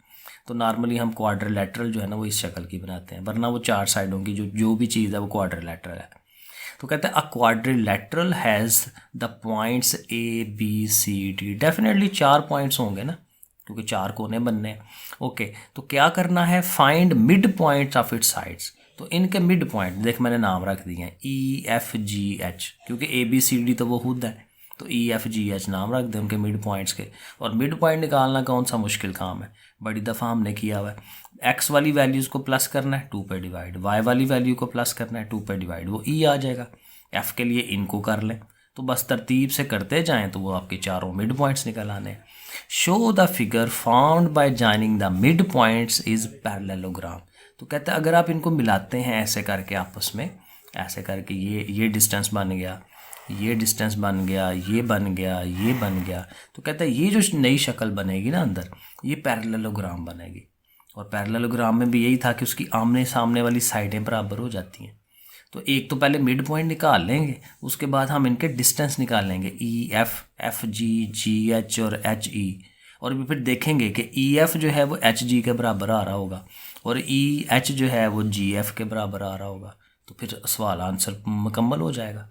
तो नॉर्मली हम क्वाड्रिलैटरल जो है ना वो इस शक्ल की बनाते हैं, वरना वो 4 साइडों की जो भी चीज़ है वो क्वाड्रिलैटरल है। तो कहते हैं a quadrilateral has the points ABCD, definitely 4 points होंगे ना क्योंकि 4 कोने बनने हैं। ओके, तो क्या करना है, find mid points of its sides, तो इनके मिड पॉइंट देख मैंने नाम रख दिए हैं EFGH, क्योंकि ABCD तो वो खुद है, तो EFGH नाम रख दें उनके मिड पॉइंट्स के। और मिड पॉइंट निकालना कौन सा मुश्किल काम है, बड़ी दफ़ा हमने किया हुआ है। x वाली वैल्यूज़ को प्लस करना है 2 पे डिवाइड, y वाली वैल्यू को प्लस करना है 2 पे डिवाइड, वो E आ जाएगा। f के लिए इनको कर लें, तो बस तरतीब से करते जाएं तो वो आपके चारों मिड पॉइंट्स निकल आने हैं। Show the figure found by joining the mid points is parallelogram, तो कहते हैं अगर आप इनको मिलाते हैं ऐसे करके आपस में, ऐसे करके ये डिस्टेंस बन गया, ये डिस्टेंस बन गया, ये बन गया, ये बन गया, तो कहता है ये जो नई शक्ल बनेगी ना अंदर, ये पैरेललोग्राम बनेगी। और पैरेललोग्राम में भी यही था कि उसकी आमने सामने वाली साइडें बराबर हो जाती हैं। तो एक तो पहले मिड पॉइंट निकाल लेंगे, उसके बाद हम इनके डिस्टेंस निकाल लेंगे, EF, FG, GH और HE, और फिर देखेंगे कि EF जो है वो HG के बराबर आ रहा होगा, और EH जो है वो GF के बराबर आ रहा होगा, तो फिर सवाल आंसर मुकम्मल हो जाएगा।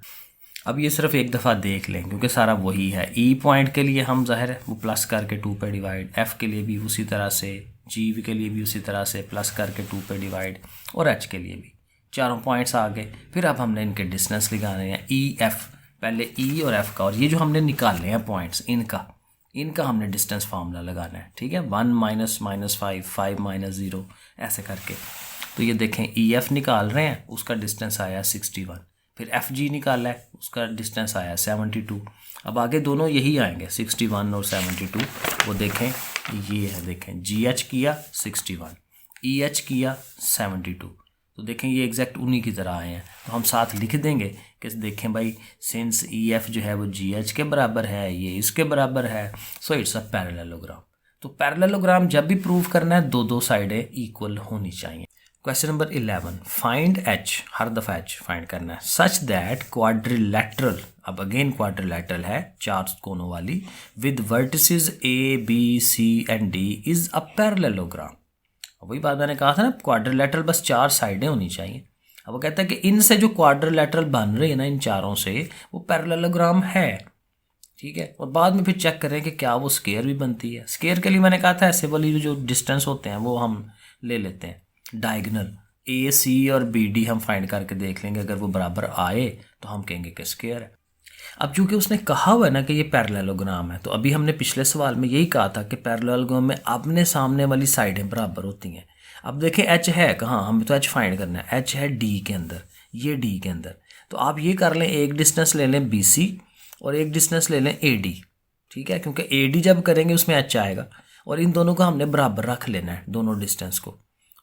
अब ये सिर्फ एक दफ़ा देख लें क्योंकि सारा वही है। E पॉइंट के लिए हम ज़ाहिर है वो प्लस करके 2 पे डिवाइड, F के लिए भी उसी तरह से, G के लिए भी उसी तरह से प्लस करके 2 पे डिवाइड, और H के लिए भी, चारों पॉइंट्स आ गए। फिर अब हमने इनके डिस्टेंस निकालने हैं, EF, पहले E और F का, और ये जो हमने निकालने हैं पॉइंट्स इनका हमने डिस्टेंस फार्मूला लगाना है, ठीक है, 1 -5 5 -0 ऐसे करके। तो ये देखें EF निकाल रहे हैं, उसका डिस्टेंस आया 61, फिर FG निकाला है, उसका डिस्टेंस आया 72। अब आगे दोनों यही आएंगे 61 और 72, वो देखें ये है, देखें GH किया 61, EH किया 72, तो देखें ये एग्जैक्ट उन्हीं की तरह आए हैं। तो हम साथ लिख देंगे कि देखें भाई सिंस EF जो है वो GH के बराबर है, ये इसके बराबर है, सो इट्स अ पैरेललोग्राम। तो पैरेललोग्राम जब भी प्रूव करना है 2 साइडें इक्वल होनी चाहिए। क्वेश्चन नंबर 11, फाइंड H, हर दफ़ा H फाइंड करना है, सच दैट क्वाड्रिलैटरल, अब अगेन क्वाड्रिलैटरल है 4 कोनों वाली, with vertices A B C and D is a parallelogram. वही बात मैंने कहा था ना, क्वाड्रिलैटरल बस 4 साइडें होनी चाहिए। अब वो कहता है कि इनसे जो क्वाड्रिलैटरल बन रही है ना इन चारों से, वो पैरेललोग्राम है, ठीक है। और बाद में फिर चेक करें कि क्या वो स्केयर भी बनती है। स्केयर के लिए मैंने कहा था ऐसे वाली जो डिस्टेंस होते हैं वो हम ले लेते हैं डायगनल, ए सी और बी डी हम फाइंड करके देख लेंगे, अगर वो बराबर आए तो हम कहेंगे कि स्केयर है। अब चूंकि उसने कहा हुआ है ना कि ये पैरेललोग्राम है, तो अभी हमने पिछले सवाल में यही कहा था कि पैरेललोग्राम में आमने सामने वाली साइडें बराबर होती हैं। अब देखें एच है कहाँ, हमें तो एच फाइंड करना है। एच है डी के अंदर, ये डी के अंदर। तो आप ये कर लें, एक डिस्टेंस ले लें बी सी और एक डिस्टेंस ले लें ए डी, ठीक है, क्योंकि ए डी जब करेंगे उसमें एच आएगा और इन दोनों को हमने बराबर रख लेना है, दोनों डिस्टेंस को,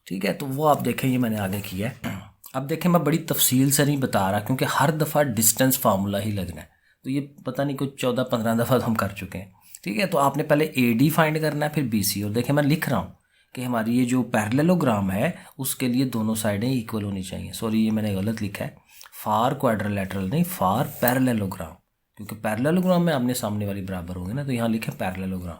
ठीक है। तो वो आप देखें, ये मैंने आगे किया है। अब देखें मैं बड़ी तफसील से नहीं बता रहा क्योंकि हर दफ़ा डिस्टेंस फार्मूला ही लगना है, तो ये पता नहीं कुछ 14-15 दफ़ा तो हम कर चुके हैं, ठीक है। तो आपने पहले ए डी फाइंड करना है, फिर बी सी। और देखें मैं लिख रहा हूँ कि हमारी ये जो पैरेललोग्राम है उसके लिए दोनों साइडें इक्वल होनी चाहिए। सॉरी, ये मैंने गलत लिखा है, फार क्वाड्रिलेटरल नहीं, फार पैरेललोग्राम, क्योंकि पैरेललोग्राम में आमने सामने वाली बराबर होगी ना, तो यहाँ लिखे पैरेललोग्राम,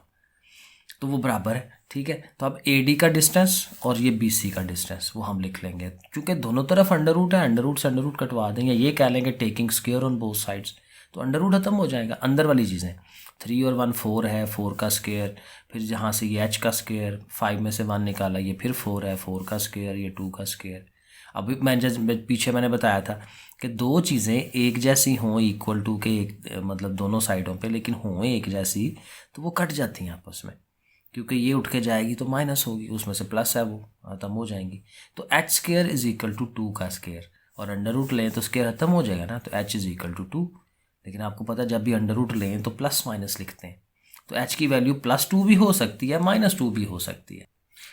तो वो बराबर है, ठीक है। तो अब ए डी का डिस्टेंस और ये बी सी का डिस्टेंस वो हम लिख लेंगे। चूँकि दोनों तरफ अंडर रूट है, अंडर रूट से अंडर रूट कटवा देंगे, ये कह लेंगे taking square on both sides, तो अंडर रूट खत्म हो जाएगा। अंदर वाली चीज़ें 3 और 1 4 है, 4 का स्क्वायर, फिर जहाँ से ये एच का स्क्वायर, 5 में से 1 निकाला, ये फिर 4 है, 4 का स्क्वायर, ये 2 का स्क्वायर। अभी पीछे मैंने बताया था कि दो चीज़ें एक जैसी हों, इक्वल टू के एक मतलब दोनों साइडों पे, लेकिन हों एक जैसी, तो वो कट जाती हैं आपस में, क्योंकि ये उठ के जाएगी तो माइनस होगी, उसमें से प्लस है वो खत्म हो जाएंगी। तो H square is equal to 2 का स्क्वायर, और अंडर रूट लें तो स्क्वायर खत्म हो जाएगा ना, तो एच इज इक्वल टू 2। लेकिन आपको पता है जब भी अंडर रूट लें तो प्लस माइनस लिखते हैं, तो एच की वैल्यू +2 भी हो सकती है, -2 भी हो सकती है।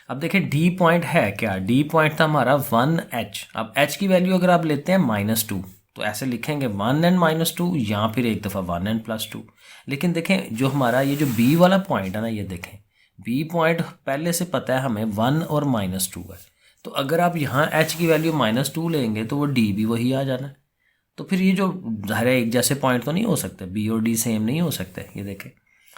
अब देखें डी पॉइंट है क्या, डी पॉइंट था हमारा 1h। अब h की वैल्यू अगर आप लेते हैं -2 तो ऐसे लिखेंगे 1 and -2, या फिर एक दफ़ा 1 and +2। लेकिन देखें जो हमारा ये जो b वाला पॉइंट है ना, ये देखें b पॉइंट पहले से पता है हमें 1 और -2 है, तो अगर आप यहाँ h की वैल्यू -2 लेंगे तो वो d भी वही आ जाना है। तो फिर ये जो ज़ाहिर है एक जैसे पॉइंट तो नहीं हो सकते, b और d सेम नहीं हो सकते, ये देखें।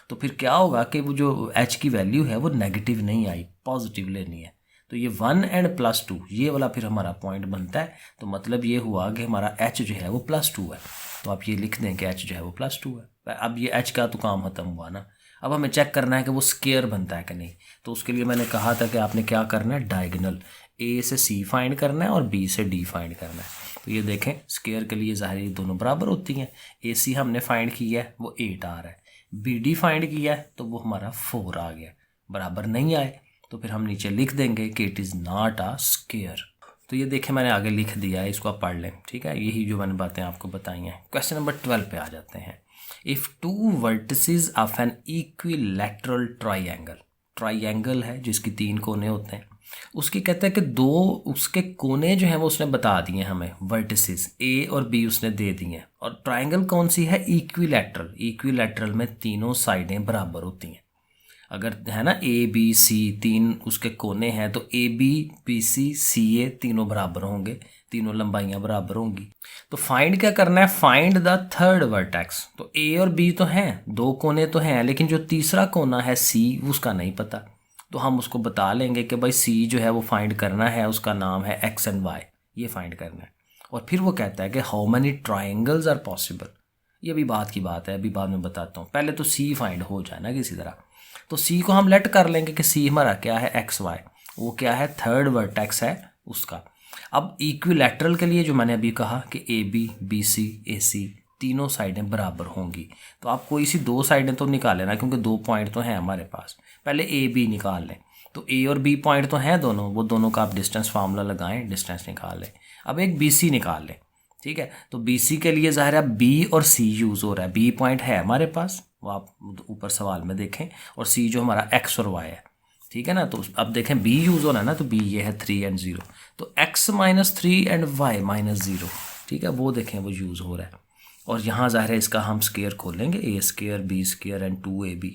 तो फिर क्या होगा कि वो जो h की वैल्यू है वो नेगेटिव नहीं आई, पॉजिटिव लेनी है। तो ये 1 and +2 ये वाला फिर हमारा पॉइंट बनता है। तो मतलब ये हुआ कि हमारा h जो है वो +2 है, तो आप ये लिख दें कि h जो है वो +2 है। अब ये h का तो काम खत्म हुआ ना। अब हमें चेक करना है कि वो स्क्वायर बनता है कि नहीं। तो उसके लिए मैंने कहा था कि आपने क्या करना है, डायगोनल a से c फाइंड करना है और b से d फाइंड करना है। तो ये देखें स्क्वायर के लिए ज़ाहिर दोनों बराबर होती हैं। AC हमने फाइंड किया है वो 8 आ रहा है, BD फाइंड किया है तो वो हमारा 4 आ गया। बराबर नहीं आए तो फिर हम नीचे लिख देंगे कि it is not a square. तो ये देखें मैंने आगे लिख दिया है, इसको आप पढ़ लें, ठीक है। यही जो मैंने बातें आपको बताई हैं। क्वेश्चन नंबर 12 पे आ जाते हैं। If 2 vertices of an equilateral triangle, triangle है जिसकी 3 कोने होते हैं, उसकी कहते हैं कि 2 उसके कोने जो हैं वो उसने बता दिए हमें, वर्टिसेस A और B उसने दे दिए हैं। और ट्राइंगल कौन सी है, इक्विलैटरल। इक्विलैटरल में तीनों साइडें बराबर होती हैं। अगर है ना ABC 3 उसके कोने हैं तो AB BC CA तीनों बराबर होंगे, तीनों लंबाइयाँ बराबर होंगी। तो फाइंड क्या करना है, फाइंड द थर्ड वर्टेक्स। तो A और B तो हैं, 2 कोने तो हैं, लेकिन जो तीसरा कोना है C उसका नहीं पता। तो हम उसको बता लेंगे कि भाई C जो है वो फाइंड करना है, उसका नाम है X and Y, ये फाइंड करना है। और फिर वो कहता है कि how many triangles are possible. ये भी बात की बात है, अभी बाद में बताता हूँ, पहले तो C फाइंड हो जाए ना किसी तरह। तो C को हम लेट कर लेंगे कि C हमारा क्या है, XY, वो क्या है, थर्ड वर्टेक्स है उसका। अब इक्विलैटरल के लिए जो मैंने अभी कहा कि AB BC AC तीनों साइडें बराबर होंगी, तो आप कोई सी 2 साइडें तो निकाल लेना, क्योंकि 2 पॉइंट तो हैं हमारे पास। पहले AB निकाल लें, तो A और B पॉइंट तो हैं दोनों, वो दोनों का आप डिस्टेंस फार्मूला लगाएं, डिस्टेंस निकाल लें। अब एक BC निकाल लें, ठीक है। तो BC के लिए ज़ाहिर है B और C यूज़ हो रहा है। B पॉइंट है हमारे पास, वो आप ऊपर सवाल में देखें, और C जो हमारा X और Y है, ठीक है ना। तो अब देखें B यूज़ होना है ना, तो B ये है 3 and 0, तो X - 3 and Y - 0, ठीक है, वो देखें वो यूज़ हो रहा है। और यहाँ ज़ाहिर है इसका हम स्क्वायर खोलेंगे, A square B square and 2AB,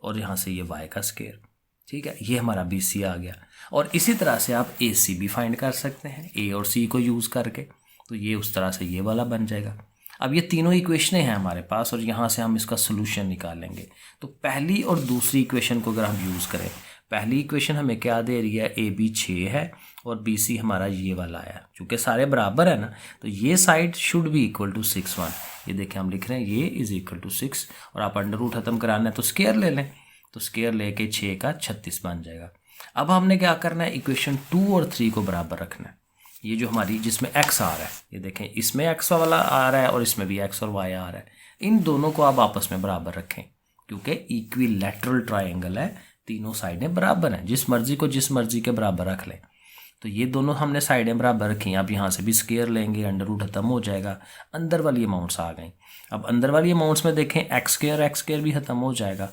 और यहाँ से ये Y का स्क्वायर, ठीक है। ये हमारा BC आ गया। और इसी तरह से आप AC भी फाइंड कर सकते हैं A और C को यूज़ करके, तो ये उस तरह से ये वाला बन जाएगा। अब ये तीनों इक्वेशनें हैं हमारे पास, और यहाँ से हम इसका सोल्यूशन निकालेंगे। तो पहली और दूसरी इक्वेशन को अगर हम यूज़ करें, पहली इक्वेशन हमें क्या दे रही है, AB 6 है और BC हमारा ये वाला आया। चूँकि सारे बराबर है ना, तो ये side should be equal to 6/1। ये देखें हम लिख रहे हैं ये इज़ इक्वल टू 6, और आप अंडर रूट खत्म कराना है तो स्केयर ले लें, तो स्केयर लेके 6 का 36 बन जाएगा। अब हमने क्या करना है, इक्वेशन 2 और 3 को बराबर रखना है। ये जो हमारी जिसमें x आ रहा है, ये देखें इसमें x वाला आ रहा है और इसमें भी x और y आ रहा है, इन दोनों को आप आपस में बराबर रखें, क्योंकि इक्विलैटरल ट्रायंगल है, तीनों साइडें बराबर हैं, जिस मर्जी के बराबर रख लें। तो ये दोनों हमने साइडें बराबर रखी। आप यहाँ से भी स्केयर लेंगे, अंडर रूट खत्म हो जाएगा, अंदर वाली अमाउंट्स आ गई। अब अंदर वाली अमाउंट्स में देखें एक्स स्केयर भी ख़त्म हो जाएगा,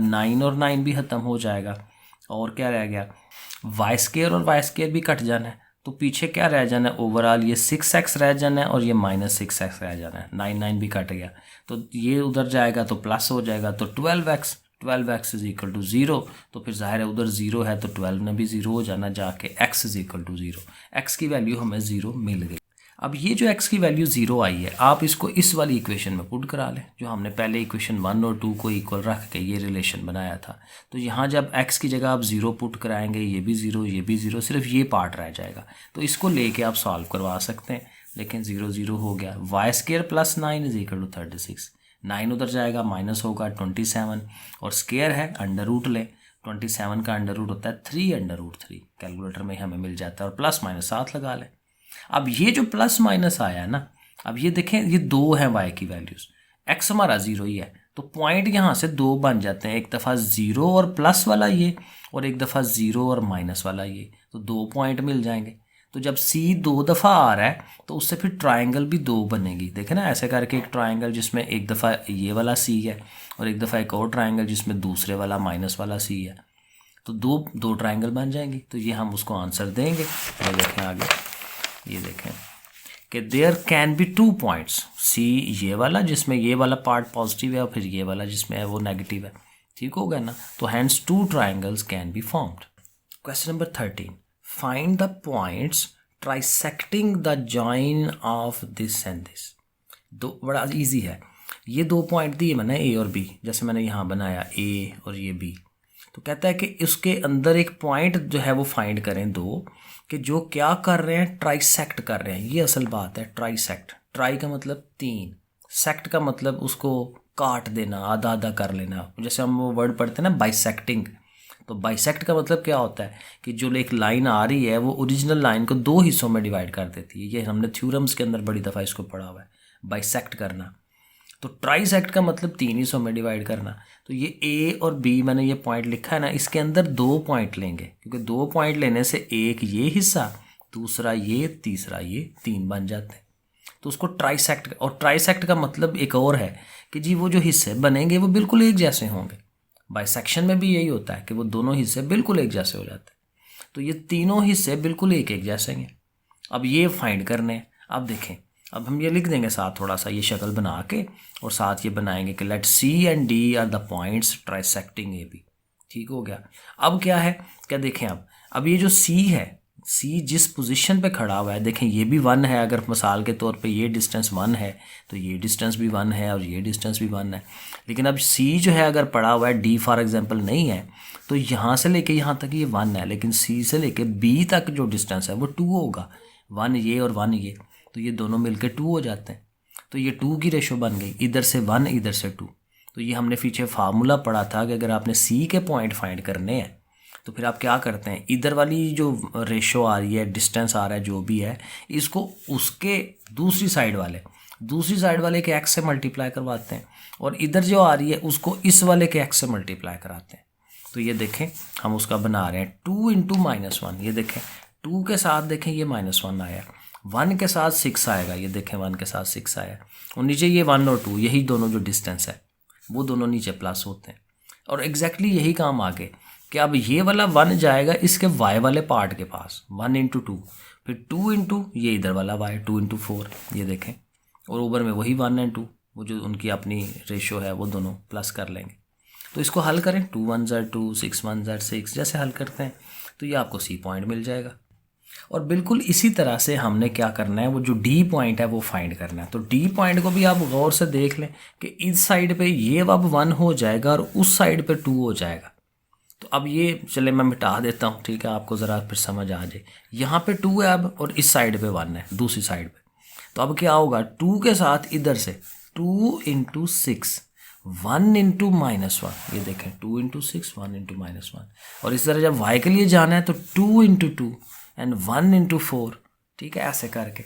9 और 9 भी ख़त्म हो जाएगा, और क्या रह गया, वाई स्केयर भी कट जाना है। तो पीछे क्या रह जाना है, ओवरऑल ये 6x रह जाना है और ये -6x रह जाना है, 9 भी कट गया, तो ये उधर जाएगा तो प्लस हो जाएगा, तो 12x इज इक्वल टू 0। तो फिर जाहिर है उधर 0 है तो 12 में भी 0 हो जाना, जाके x is equal to 0। x की वैल्यू हमें 0 मिल गई। अब ये जो x की वैल्यू 0 आई है, आप इसको इस वाली इक्वेशन में पुट करा लें, जो हमने पहले इक्वेशन 1 और 2 को इक्वल रख के ये रिलेशन बनाया था। तो यहाँ जब x की जगह आप 0 पुट कराएंगे, ये भी 0 ये भी 0, सिर्फ ये पार्ट रह जाएगा। तो इसको लेके आप सॉल्व करवा सकते हैं, लेकिन 0 0 हो गया। Y square plus 9 is equal to 36, 9 उधर जाएगा, माइनस होगा 27, और स्केयर है अंडर रूट लें, 27 का अंडर रूट होता है 3/√3, कैलकुलेटर में हमें मिल जाता है, और प्लस माइनस 7 लगा लें। अब ये जो प्लस माइनस आया ना, अब ये देखें ये 2 हैं y की वैल्यूज़, x हमारा 0 ही है, तो पॉइंट यहाँ से 2 बन जाते हैं, एक दफ़ा 0 और प्लस वाला ये, और एक दफ़ा 0 और माइनस वाला ये, तो 2 पॉइंट मिल जाएंगे। तो जब C 2 दफ़ा आ रहा है तो उससे फिर ट्राइंगल भी 2 बनेगी। देखें ना, ऐसे करके एक ट्राइंगल जिसमें एक दफ़ा ये वाला C है और एक दफ़ा एक और ट्राइंगल जिसमें दूसरे वाला माइनस वाला C है, तो दो ट्राइंगल बन जाएंगी। तो ये हम उसको आंसर देंगे। तो देखें आगे, ये देखें कि there can be 2 points, C ये वाला जिसमें ये वाला पार्ट पॉजिटिव है और फिर ये वाला जिसमें है वो नेगेटिव है, ठीक हो गया ना। तो hence 2 triangles can be formed. Question number 13, find the points trisecting the join of this and this. दो बड़ा इजी है, ये 2 पॉइंट दिए मैंने A और B, जैसे मैंने यहाँ बनाया A और ये B। तो कहता है कि उसके अंदर एक पॉइंट जो है वो फाइंड करें 2, कि जो क्या कर रहे हैं, ट्राइसेक्ट कर रहे हैं। ये असल बात है, ट्राइसेक्ट, ट्राई का मतलब 3, सेक्ट का मतलब उसको काट देना, आधा आधा कर लेना। जैसे हम वो वर्ड पढ़ते हैं ना बाइसेक्टिंग, तो बाइसेक्ट का मतलब क्या होता है कि जो एक लाइन आ रही है वो ओरिजिनल लाइन को 2 हिस्सों में डिवाइड कर देती है। ये हमने थ्योरम्स के अंदर बड़ी दफ़ा इसको पढ़ा हुआ है, बाइसेक्ट करना। तो ट्राइसेक्ट का मतलब 3 हिस्सों में डिवाइड करना। तो ये A और B मैंने ये पॉइंट लिखा है ना, इसके अंदर 2 पॉइंट लेंगे, क्योंकि 2 पॉइंट लेने से एक ये हिस्सा, दूसरा ये, तीसरा ये, 3 बन जाते हैं। तो उसको ट्राइसेक्ट, और ट्राइसेक्ट का मतलब एक और है कि जी वो जो हिस्से बनेंगे वो बिल्कुल एक जैसे होंगे। बाइसेक्शन में भी यही होता है कि वो दोनों हिस्से बिल्कुल एक जैसे हो जाते हैं। तो ये तीनों हिस्से बिल्कुल एक जैसे हैं। अब ये फाइंड करने हैं। अब देखें, अब हम ये लिख देंगे साथ थोड़ा सा ये शक्ल बना के, और साथ ये बनाएंगे कि let C and D are the points trisecting AB। ठीक हो गया। अब क्या है, क्या देखें, अब ये जो C है, C जिस पोजीशन पे खड़ा हुआ है, देखें ये भी 1 है। अगर मिसाल के तौर पे ये डिस्टेंस 1 है तो ये डिस्टेंस भी 1 है और ये डिस्टेंस भी 1 है। लेकिन अब C जो है अगर पड़ा हुआ है, D फॉर एग्जांपल नहीं है, तो यहाँ से लेके यहाँ तक ये 1 है, लेकिन C से लेके B तक जो डिस्टेंस है वो 2 होगा, 1 ये और 1 ये, तो ये दोनों मिलके 2 हो जाते हैं। तो ये 2 की रेशो बन गई, इधर से 1 इधर से 2। तो ये हमने पीछे फार्मूला पढ़ा था कि अगर आपने C के पॉइंट फाइंड करने हैं तो फिर आप क्या करते हैं, इधर वाली जो रेशो आ रही है, डिस्टेंस आ रहा है जो भी है, इसको उसके दूसरी साइड वाले के x से मल्टीप्लाई करवाते हैं, और इधर जो आ रही है उसको इस वाले के x से मल्टीप्लाई कराते हैं। तो ये देखें हम उसका बना रहे हैं 2 × -1। ये देखें 2 के साथ देखें ये -1 आया, 1 के साथ 6 आएगा, ये देखें 1 के साथ 6 आया, और नीचे ये 1 और 2, यही दोनों जो डिस्टेंस है वो दोनों नीचे प्लस होते हैं। और एग्जैक्टली यही काम आगे कि अब ये वाला 1 जाएगा इसके y वाले पार्ट के पास, 1 × 2, फिर 2 × ये इधर वाला y, 2 × 4, ये देखें, और ऊपर में वही 1 और 2, वो जो उनकी अपनी रेशो है वो दोनों प्लस कर लेंगे। तो इसको हल करें, 2 1 * 2, 6 1 * 6, जैसे हल करते हैं तो ये आपको C पॉइंट मिल जाएगा। और बिल्कुल इसी तरह से हमने क्या करना है, वो जो D पॉइंट है वो फाइंड करना है। तो D पॉइंट को भी आप गौर से देख लें कि इस साइड पे ये अब 1 हो जाएगा और उस साइड पे 2 हो जाएगा। तो अब ये चले मैं मिटा देता हूँ, ठीक है, आपको ज़रा फिर समझ आ जाए। यहाँ पे 2 है अब, और इस साइड पे 1 है दूसरी साइड पे। तो अब क्या होगा, 2 के साथ इधर से 2 इंटू 6, 1 इंटू -1, ये देखें 2 इंटू 6, 1 इंटू -1। और इस तरह जब y के लिए जाना है तो 2 इंटू 2 एंड 1 इंटू 4, ठीक है, ऐसे करके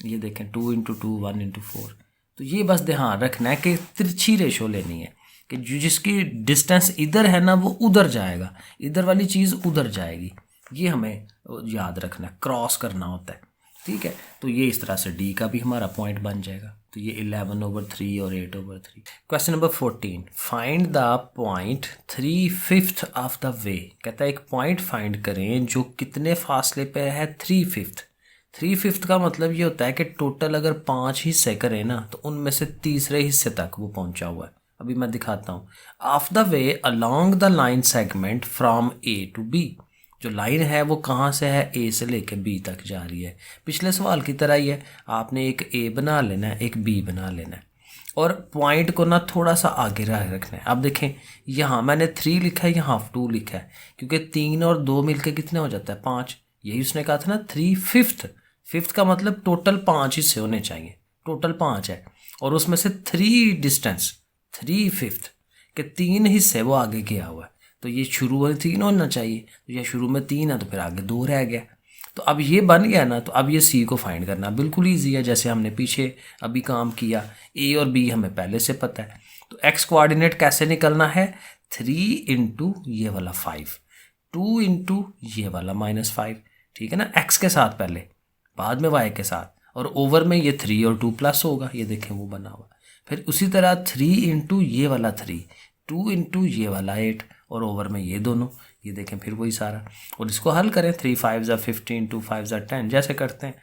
ये देखें 2 इंटू 2, 1 इंटू 4। तो ये बस ध्यान रखना है कि तिरछी रेशो लेनी है कि जिसकी डिस्टेंस इधर है ना वो उधर जाएगा, इधर वाली चीज़ उधर जाएगी, ये हमें याद रखना है, क्रॉस करना होता है, ठीक है। तो ये इस तरह से डी का भी हमारा पॉइंट बन जाएगा। तो ये 11/3 और 8/3। Question number 14, find the point 3/5 of the वे। कहता है एक पॉइंट फाइंड करें जो कितने फासले पे है 3/5। 3/5 का मतलब ये होता है कि टोटल अगर 5 हिस्से करें ना तो उनमें से तीसरे हिस्से तक वो पहुंचा हुआ है। अभी मैं दिखाता हूँ। Of the way along the line segment from A to B. जो लाइन है वो कहाँ से है, ए से लेके बी तक जा रही है। पिछले सवाल की तरह ही है, आपने एक ए बना लेना है, एक बी बना लेना है, और पॉइंट को ना थोड़ा सा आगे रखना है। अब देखें यहाँ मैंने 3 लिखा है, यहाँ 2 लिखा है, क्योंकि 3 और 2 मिलके कितने हो जाता है 5। यही उसने कहा था ना 3/5। 5 का मतलब टोटल 5 हिस्से होने चाहिए, टोटल 5 है, और उसमें से 3 डिस्टेंस 3/5 के 3 हिस्से वो आगे गया हुआ है। तो ये शुरू में 3 होना चाहिए, तो ये शुरू में 3 है तो फिर आगे 2 रह गया। तो अब ये बन गया ना, तो अब ये सी को फाइंड करना बिल्कुल ईजी है, जैसे हमने पीछे अभी काम किया। ए और बी हमें पहले से पता है। तो एक्स कोऑर्डिनेट कैसे निकलना है, 3 इंटू ये वाला 5, 2 इंटू ये वाला -5, ठीक है ना, एक्स के साथ पहले, बाद में वाई के साथ, और ओवर में ये 3 और 2 प्लस होगा, ये देखें वो बना हुआ। फिर उसी तरह 3 इंटू ये वाला 3, 2 इंटू ये वाला 8, और ओवर में ये दोनों, ये देखें फिर वही सारा। और इसको हल करें, 3 5 15, 2 5 10 जैसे करते हैं,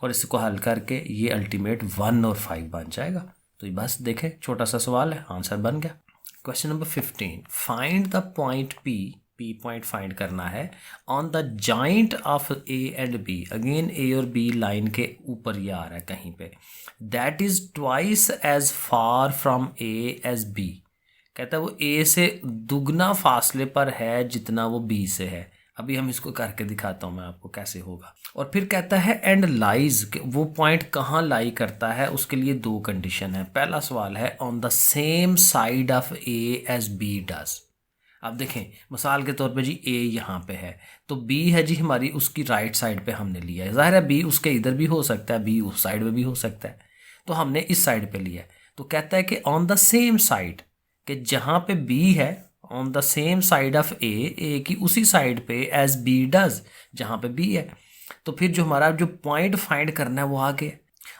और इसको हल करके ये अल्टीमेट 1 और 5 बन जाएगा। तो ये बस देखें छोटा सा सवाल है, आंसर बन गया। Question number 15, find the point P point find करना है on the joint of A and B. Again A और बी लाइन के ऊपर ये आ रहा है कहीं पे, that is twice as far from A as B. कहता है वो ए से दुगना फासले पर है जितना वो बी से है। अभी हम इसको करके दिखाता हूँ मैं आपको कैसे होगा। और फिर कहता है एंड लाइज, वो पॉइंट कहाँ लाई करता है, उसके लिए 2 कंडीशन है। पहला सवाल है on the same side of A as B does. अब देखें मिसाल के तौर पे जी ए यहाँ पे है, तो बी है जी हमारी उसकी राइट साइड पे हमने लिया है। जाहिर है बी उसके इधर भी हो सकता है, बी उस साइड में भी हो सकता है, तो हमने इस साइड पे लिया है। तो कहता है कि ऑन द सेम साइड, कि जहाँ पे बी है on the same side of A की उसी साइड पे एज बी डज, जहाँ पे बी है। तो फिर जो हमारा जो पॉइंट फाइंड करना है वो आगे।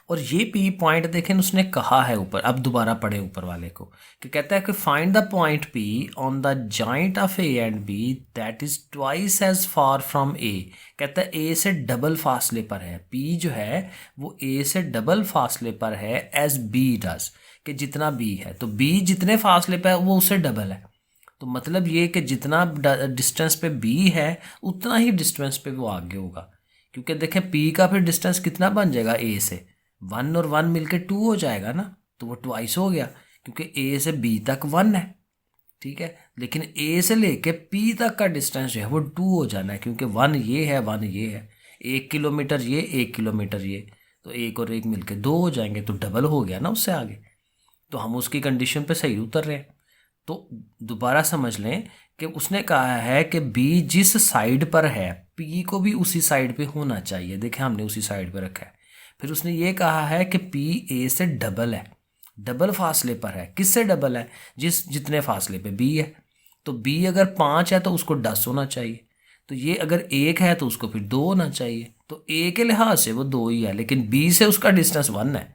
और ये पी पॉइंट देखें उसने कहा है ऊपर, अब दोबारा पढ़े ऊपर वाले को, कि कहता है कि find the point P on the joint of A and B that is twice as far from A. कहता है ए से डबल फासले पर है, पी जो है वो ए से डबल फासले पर है एज बी डज, कि जितना बी है। तो बी जितने फासले पे है वो उससे डबल है। तो मतलब ये कि जितना डिस्टेंस पे बी है उतना ही डिस्टेंस पे वो आगे होगा, क्योंकि देखें पी का फिर डिस्टेंस कितना बन जाएगा ए से, 1 और 1 मिलके 2 हो जाएगा ना, तो वो ट्वाइस हो गया, क्योंकि ए से बी तक 1 है, ठीक है। लेकिन ए से लेके पी तक का डिस्टेंस जो है वो 2 हो जाना है, क्योंकि 1 ये है 1 ये है, 1 किलोमीटर ये 1 किलोमीटर ये, तो 1 और 1 मिलके 2 हो जाएंगे, तो डबल हो गया ना उससे आगे। तो हम उसकी कंडीशन पे सही उतर रहे हैं। तो दोबारा समझ लें कि उसने कहा है कि बी जिस साइड पर है पी को भी उसी साइड पे होना चाहिए। देखें हमने उसी साइड पे रखा है। फिर उसने ये कहा है कि पी ए से डबल है, डबल फासले पर है। किससे डबल है, जितने फासले पे बी है। तो बी अगर 5 है तो उसको 10 होना चाहिए, तो ये अगर 1 है तो उसको फिर 2 होना चाहिए। तो ए के लिहाज से वो 2 ही है, लेकिन बी से उसका डिस्टेंस 1 है,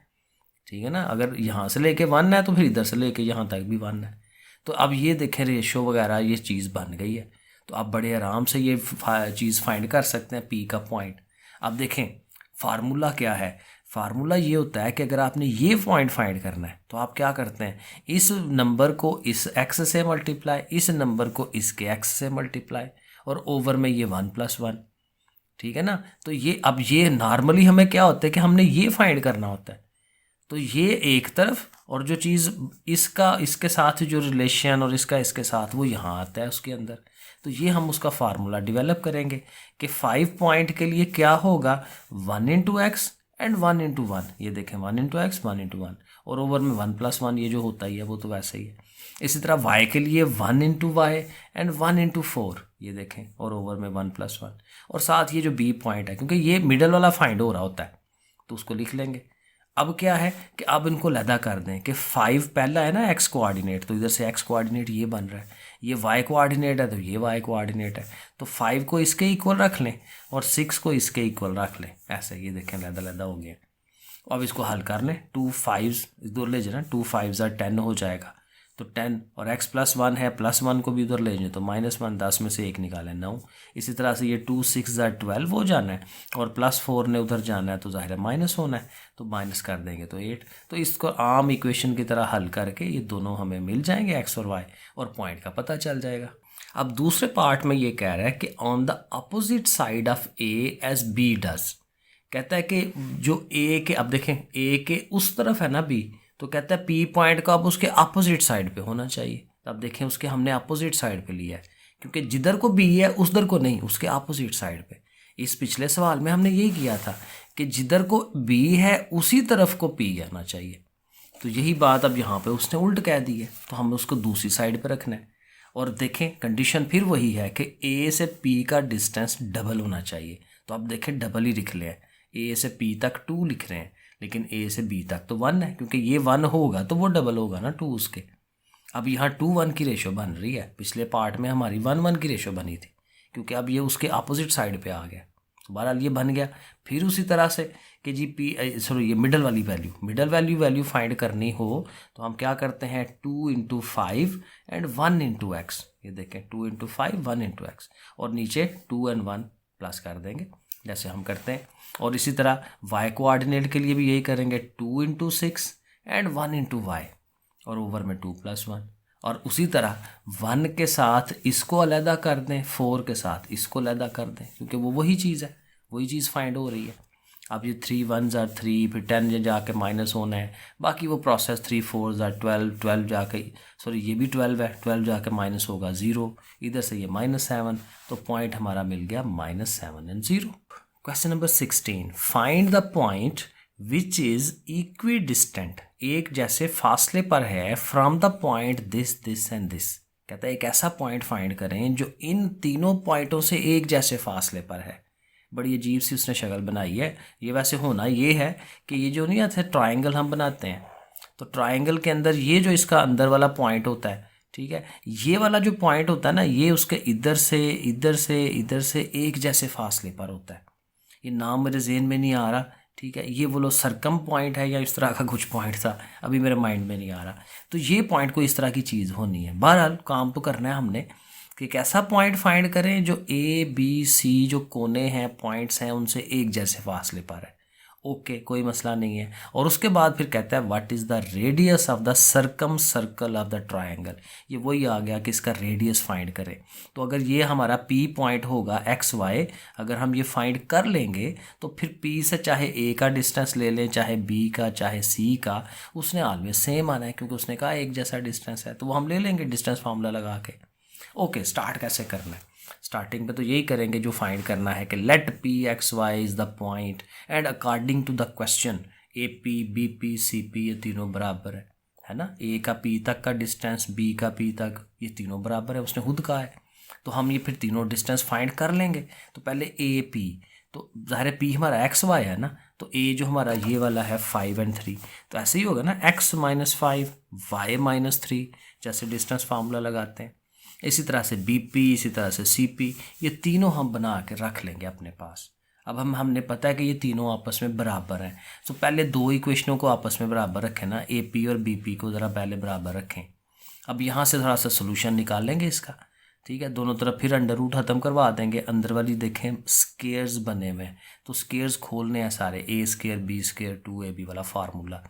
ठीक है ना। अगर यहाँ से लेके 1 है तो फिर इधर से लेके यहाँ तक भी 1 है। तो अब ये देखें रेशो वगैरह ये चीज़ बन गई है, तो आप बड़े आराम से ये चीज़ फाइंड कर सकते हैं पी का पॉइंट। अब देखें फार्मूला क्या है, फार्मूला ये होता है कि अगर आपने ये पॉइंट फाइंड करना है तो आप क्या करते हैं, इस नंबर को इस एक्स से मल्टीप्लाई, इस नंबर को इसके एक्स से मल्टीप्लाई, और ओवर में ये 1 + 1, ठीक है ना। तो ये अब ये नॉर्मली हमें क्या होता है कि हमने ये फाइंड करना होता है। तो ये एक तरफ, और जो चीज़ इसका इसके साथ जो रिलेशन और इसका इसके साथ वो यहाँ आता है उसके अंदर। तो ये हम उसका फार्मूला डेवलप करेंगे कि 5 पॉइंट के लिए क्या होगा 1 इंटू एक्स एंड 1 इंटू 1। ये देखें 1 इंटू एक्स 1 इंटू 1 और ओवर में 1 प्लस 1 ये जो होता ही है वो तो वैसे ही है। इसी तरह y के लिए 1 इंटू वाई एंड 1 इंटू 4 ये देखें और ओवर में 1 प्लस 1 और साथ ये जो b पॉइंट है क्योंकि ये मिडल वाला फाइंड हो रहा होता है तो उसको लिख लेंगे। अब क्या है कि अब इनको लदा कर दें कि 5 पहला है ना x कोऑर्डिनेट, तो इधर से x कोऑर्डिनेट ये बन रहा है, ये y कोऑर्डिनेट है तो ये y कोऑर्डिनेट है, तो 5 को इसके इक्वल रख लें और 6 को इसके इक्वल रख लें। ऐसे ये देखें लदा लदा हो गया। अब इसको हल कर लें, 2 5 इधर ले जाए ना, 2 5 10 हो जाएगा तो 10 और x प्लस 1 है प्लस 1 को भी उधर ले जाए तो -1 10 में से 1 निकालें 9। इसी तरह से ये 2 6 12 हो जाना है और प्लस 4 ने उधर जाना है तो जाहिर है माइनस होना है तो माइनस कर देंगे तो 8। तो इसको आम इक्वेशन की तरह हल करके ये दोनों हमें मिल जाएंगे x और y और पॉइंट का पता चल जाएगा। अब दूसरे पार्ट में ये कह रहा है कि on the opposite side of a as b does, कहता है कि जो a के, अब देखें a के उस तरफ है ना b, तो कहता है P पॉइंट का अब उसके अपोजिट साइड पे होना चाहिए। तो अब देखें उसके हमने अपोजिट साइड पे लिया है क्योंकि जिधर को B है उधर को नहीं, उसके अपोजिट साइड पे। इस पिछले सवाल में हमने यही किया था कि जिधर को B है उसी तरफ को P आना चाहिए, तो यही बात अब यहाँ पे उसने उल्ट कह दी है तो हमें उसको दूसरी साइड पे रखना है। और देखें कंडीशन फिर वही है कि A से P का डिस्टेंस डबल होना चाहिए, तो अब देखें डबल ही लिख लिया है। A से P तक 2 लिख रहे हैं लेकिन A से B तक तो 1 है, क्योंकि ये 1 होगा तो वो डबल होगा ना 2 उसके। अब यहाँ 2 1 की रेशो बन रही है, पिछले पार्ट में हमारी 1 1 की रेशो बनी थी क्योंकि अब ये उसके अपोजिट साइड पे आ गया, तो बहरहाल ये बन गया। फिर उसी तरह से कि जी ये मिडल वाली वैल्यू फाइंड करनी हो तो हम क्या करते हैं 2 इंटू 5 एंड 1 इंटू एक्स। ये देखें 2 इंटू 5 1 इंटू एक्स और नीचे 2 एंड 1 प्लस कर देंगे जैसे हम करते हैं। और इसी तरह y कोऑर्डिनेट के लिए भी यही करेंगे 2 इंटू 6 एंड 1 इंटू वाई और ओवर में 2 प्लस 1। और उसी तरह 1 के साथ इसको अलहदा कर दें, 4 के साथ इसको अलहदा कर दें क्योंकि वो वही चीज़ है, वही चीज़ फाइंड हो रही है। अब ये 3 1s are 3 फिर 10 जाके माइनस होना है, बाकी वो प्रोसेस 3 4s are 12 12 जाके ये भी 12 है, 12 जाके माइनस होगा 0, इधर से ये -7, तो पॉइंट हमारा मिल गया -7 and 0। Question number 16, find the point which is equi distant, एक जैसे फासले पर है from the point this this and this. कहता है एक ऐसा पॉइंट फाइंड करें जो इन तीनों पॉइंटों से एक जैसे फासले पर है। बड़ी अजीब सी उसने शक्ल बनाई है। ये वैसे होना ये है कि ये जो नहीं आते ट्राइंगल हम बनाते हैं, तो ट्राइंगल के अंदर ये जो इसका अंदर वाला पॉइंट होता है, ठीक है, ये वाला जो पॉइंट होता है ना, ये उसके इधर से इधर से इधर से एक जैसे फासले पर होता है। ये नाम मेरे जहन में नहीं आ रहा, ठीक है, ये बोलो सरकम पॉइंट है या इस तरह का कुछ पॉइंट था, अभी मेरे माइंड में नहीं आ रहा। तो ये पॉइंट को इस तरह की चीज़ होनी है। बहरहाल काम तो करना है हमने कि एक ऐसा पॉइंट फाइंड करें जो ए बी सी जो कोने हैं पॉइंट्स हैं उनसे एक जैसे फासले पर है। ओके, कोई मसला नहीं है। और उसके बाद फिर कहता है what is the radius of the circumcircle of the triangle. ये वही आ गया कि इसका रेडियस फाइंड करें। तो अगर ये हमारा पी पॉइंट होगा एक्स वाई, अगर हम ये फाइंड कर लेंगे तो फिर पी से चाहे ए का डिस्टेंस ले लें, चाहे बी का, चाहे सी का, उसने ऑलवेज सेम आना है क्योंकि उसने कहा एक जैसा डिस्टेंस है, तो वो हम ले लेंगे डिस्टेंस फार्मूला लगा के। ओके, स्टार्ट कैसे करना है? स्टार्टिंग पे तो यही करेंगे जो फाइंड करना है कि let P X Y is the point and according to the question A P B P C P ये तीनों बराबर है ना, ए का पी तक का डिस्टेंस, बी का पी तक, ये तीनों बराबर है, उसने खुद कहा है। तो हम ये फिर तीनों डिस्टेंस फाइंड कर लेंगे। तो पहले ए पी, तो ज़ाहिर है पी हमारा एक्स वाई है ना, तो ए जो हमारा ये वाला है 5 और 3, तो ऐसे ही होगा ना x - 5 y - 3, जैसे डिस्टेंस फार्मूला लगाते हैं। इसी तरह से बी पी, इसी तरह से सी पी, ये तीनों हम बना के रख लेंगे अपने पास। अब हमने पता है कि ये तीनों आपस में बराबर हैं, तो पहले दो इक्वेशनों को आपस में बराबर रखें ना, ए पी और बी पी को ज़रा पहले बराबर रखें। अब यहाँ से थोड़ा सा सोल्यूशन निकालेंगे इसका, ठीक है, दोनों तरफ फिर अंडर रूट ख़त्म करवा देंगे। अंदर वाली देखें स्केयर्स बने हुए हैं, तो स्केयर्स खोलने हैं सारे, ए स्केयर बी स्केयर 2ab वाला फार्मूला,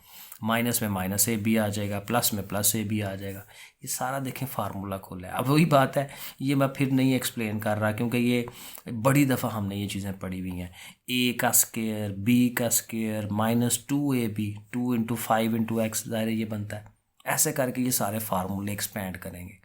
माइनस में माइनस ए बी आ जाएगा, प्लस में प्लस ए बी आ जाएगा, ये सारा देखें फार्मूला खोला है। अब वही बात है, ये मैं फिर नहीं एक्सप्लेन कर रहा क्योंकि ये बड़ी दफ़ा हमने ये चीज़ें पढ़ी हुई हैं। ए का स्केयर बी का स्केयर -2ab, 2 × 5 × x, ज़ाहिर ये बनता है। ऐसे करके ये सारे फार्मूले एक्सपेंड करेंगे।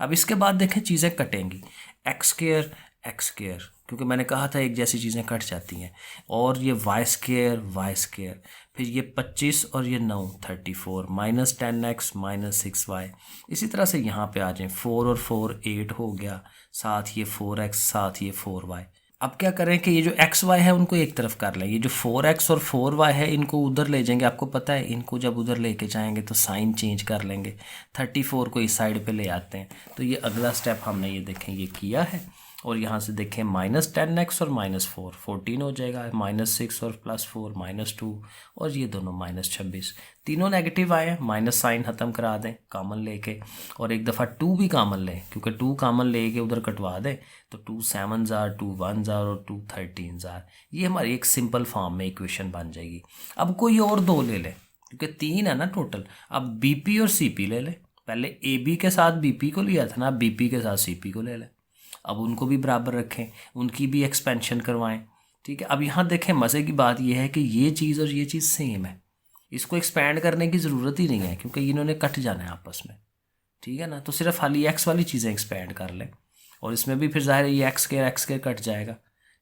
अब इसके बाद देखें चीज़ें कटेंगी। एक्स स्क्वायर एक्स स्क्वायर, क्योंकि मैंने कहा था एक जैसी चीज़ें कट जाती हैं, और ये वाई स्क्वायर, फिर ये 25 और ये 9 34 माइनस 10x माइनस 6y। इसी तरह से यहाँ पे आ जाएं, 4 और 4 8 हो गया, साथ ये 4x साथ ये 4y। अब क्या करें कि ये जो एक्स वाई है उनको एक तरफ कर लें, ये जो 4x और 4y है इनको उधर ले जाएंगे। आपको पता है इनको जब उधर लेके जाएंगे तो साइन चेंज कर लेंगे, 34 को इस साइड पे ले आते हैं। तो ये अगला स्टेप हमने ये देखें ये किया है, और यहाँ से देखें माइनस 10x और माइनस 4 14 हो जाएगा, माइनस 6 और प्लस 4 माइनस 2, और ये दोनों माइनस 26। तीनों नेगेटिव आए, माइनस साइन ख़त्म करा दें कॉमन लेके, और एक दफ़ा 2 भी कॉमन लें, क्योंकि 2 कॉमन लेके उधर कटवा दें तो 2 7 जार 2 1 जार और 2 13 जार। ये हमारी एक सिंपल फॉर्म में इक्वेशन बन जाएगी। अब कोई और दो ले लें, क्योंकि 3 है ना टोटल। अब BP और CP ले लें, पहले AB के साथ BP को लिया था ना, अब BP के साथ CP को ले लें। अब उनको भी बराबर रखें, उनकी भी एक्सपेंशन करवाएं, ठीक है। अब यहाँ देखें मज़े की बात यह है कि ये चीज़ और ये चीज़ सेम है, इसको एक्सपेंड करने की ज़रूरत ही नहीं है, क्योंकि इन्होंने कट जाना है आपस में, ठीक है ना। तो सिर्फ खाली एक्स वाली चीज़ें एक्सपेंड कर लें, और इसमें भी फिर ज़ाहिर है ये एक्स के कट जाएगा,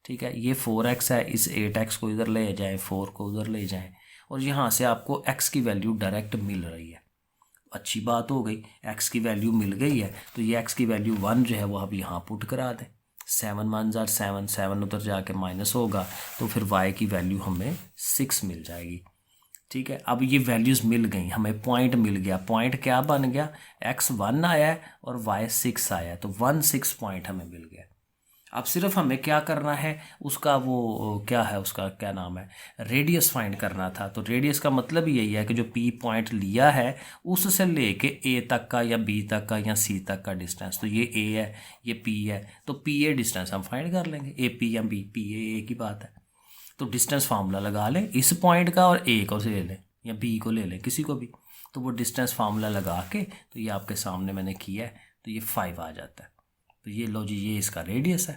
ठीक है। ये 4x है, इस 8x को इधर ले जाएँ, 4 को उधर ले जाएँ, और यहाँ से आपको x की वैल्यू डायरेक्ट मिल रही है। अच्छी बात हो गई, x की वैल्यू मिल गई है, तो ये x की वैल्यू 1 जो है वो आप यहाँ पुट करा दें। 7 1 जार 7 7 उधर जाके माइनस होगा, तो फिर y की वैल्यू हमें 6 मिल जाएगी, ठीक है। अब ये वैल्यूज़ मिल गई, हमें पॉइंट मिल गया। पॉइंट क्या बन गया, x 1 आया है और y 6 आया है, तो 1 6 पॉइंट हमें मिल गया। अब सिर्फ हमें क्या करना है, उसका वो क्या है, उसका क्या नाम है, रेडियस फाइंड करना था। तो रेडियस का मतलब ही यही है कि जो P पॉइंट लिया है उससे लेके A तक का या B तक का या C तक का डिस्टेंस। तो ये A है, ये P है, तो PA डिस्टेंस हम फाइंड कर लेंगे, AP या B, PA एक ही बात है। तो डिस्टेंस फार्मूला लगा लें इस पॉइंट का, और A को ले लें या B को ले लें, किसी को भी। तो वो डिस्टेंस फार्मूला लगा के, तो ये आपके सामने मैंने किया है, तो ये 5 आ जाता है। तो ये लो जी, ये इसका रेडियस है।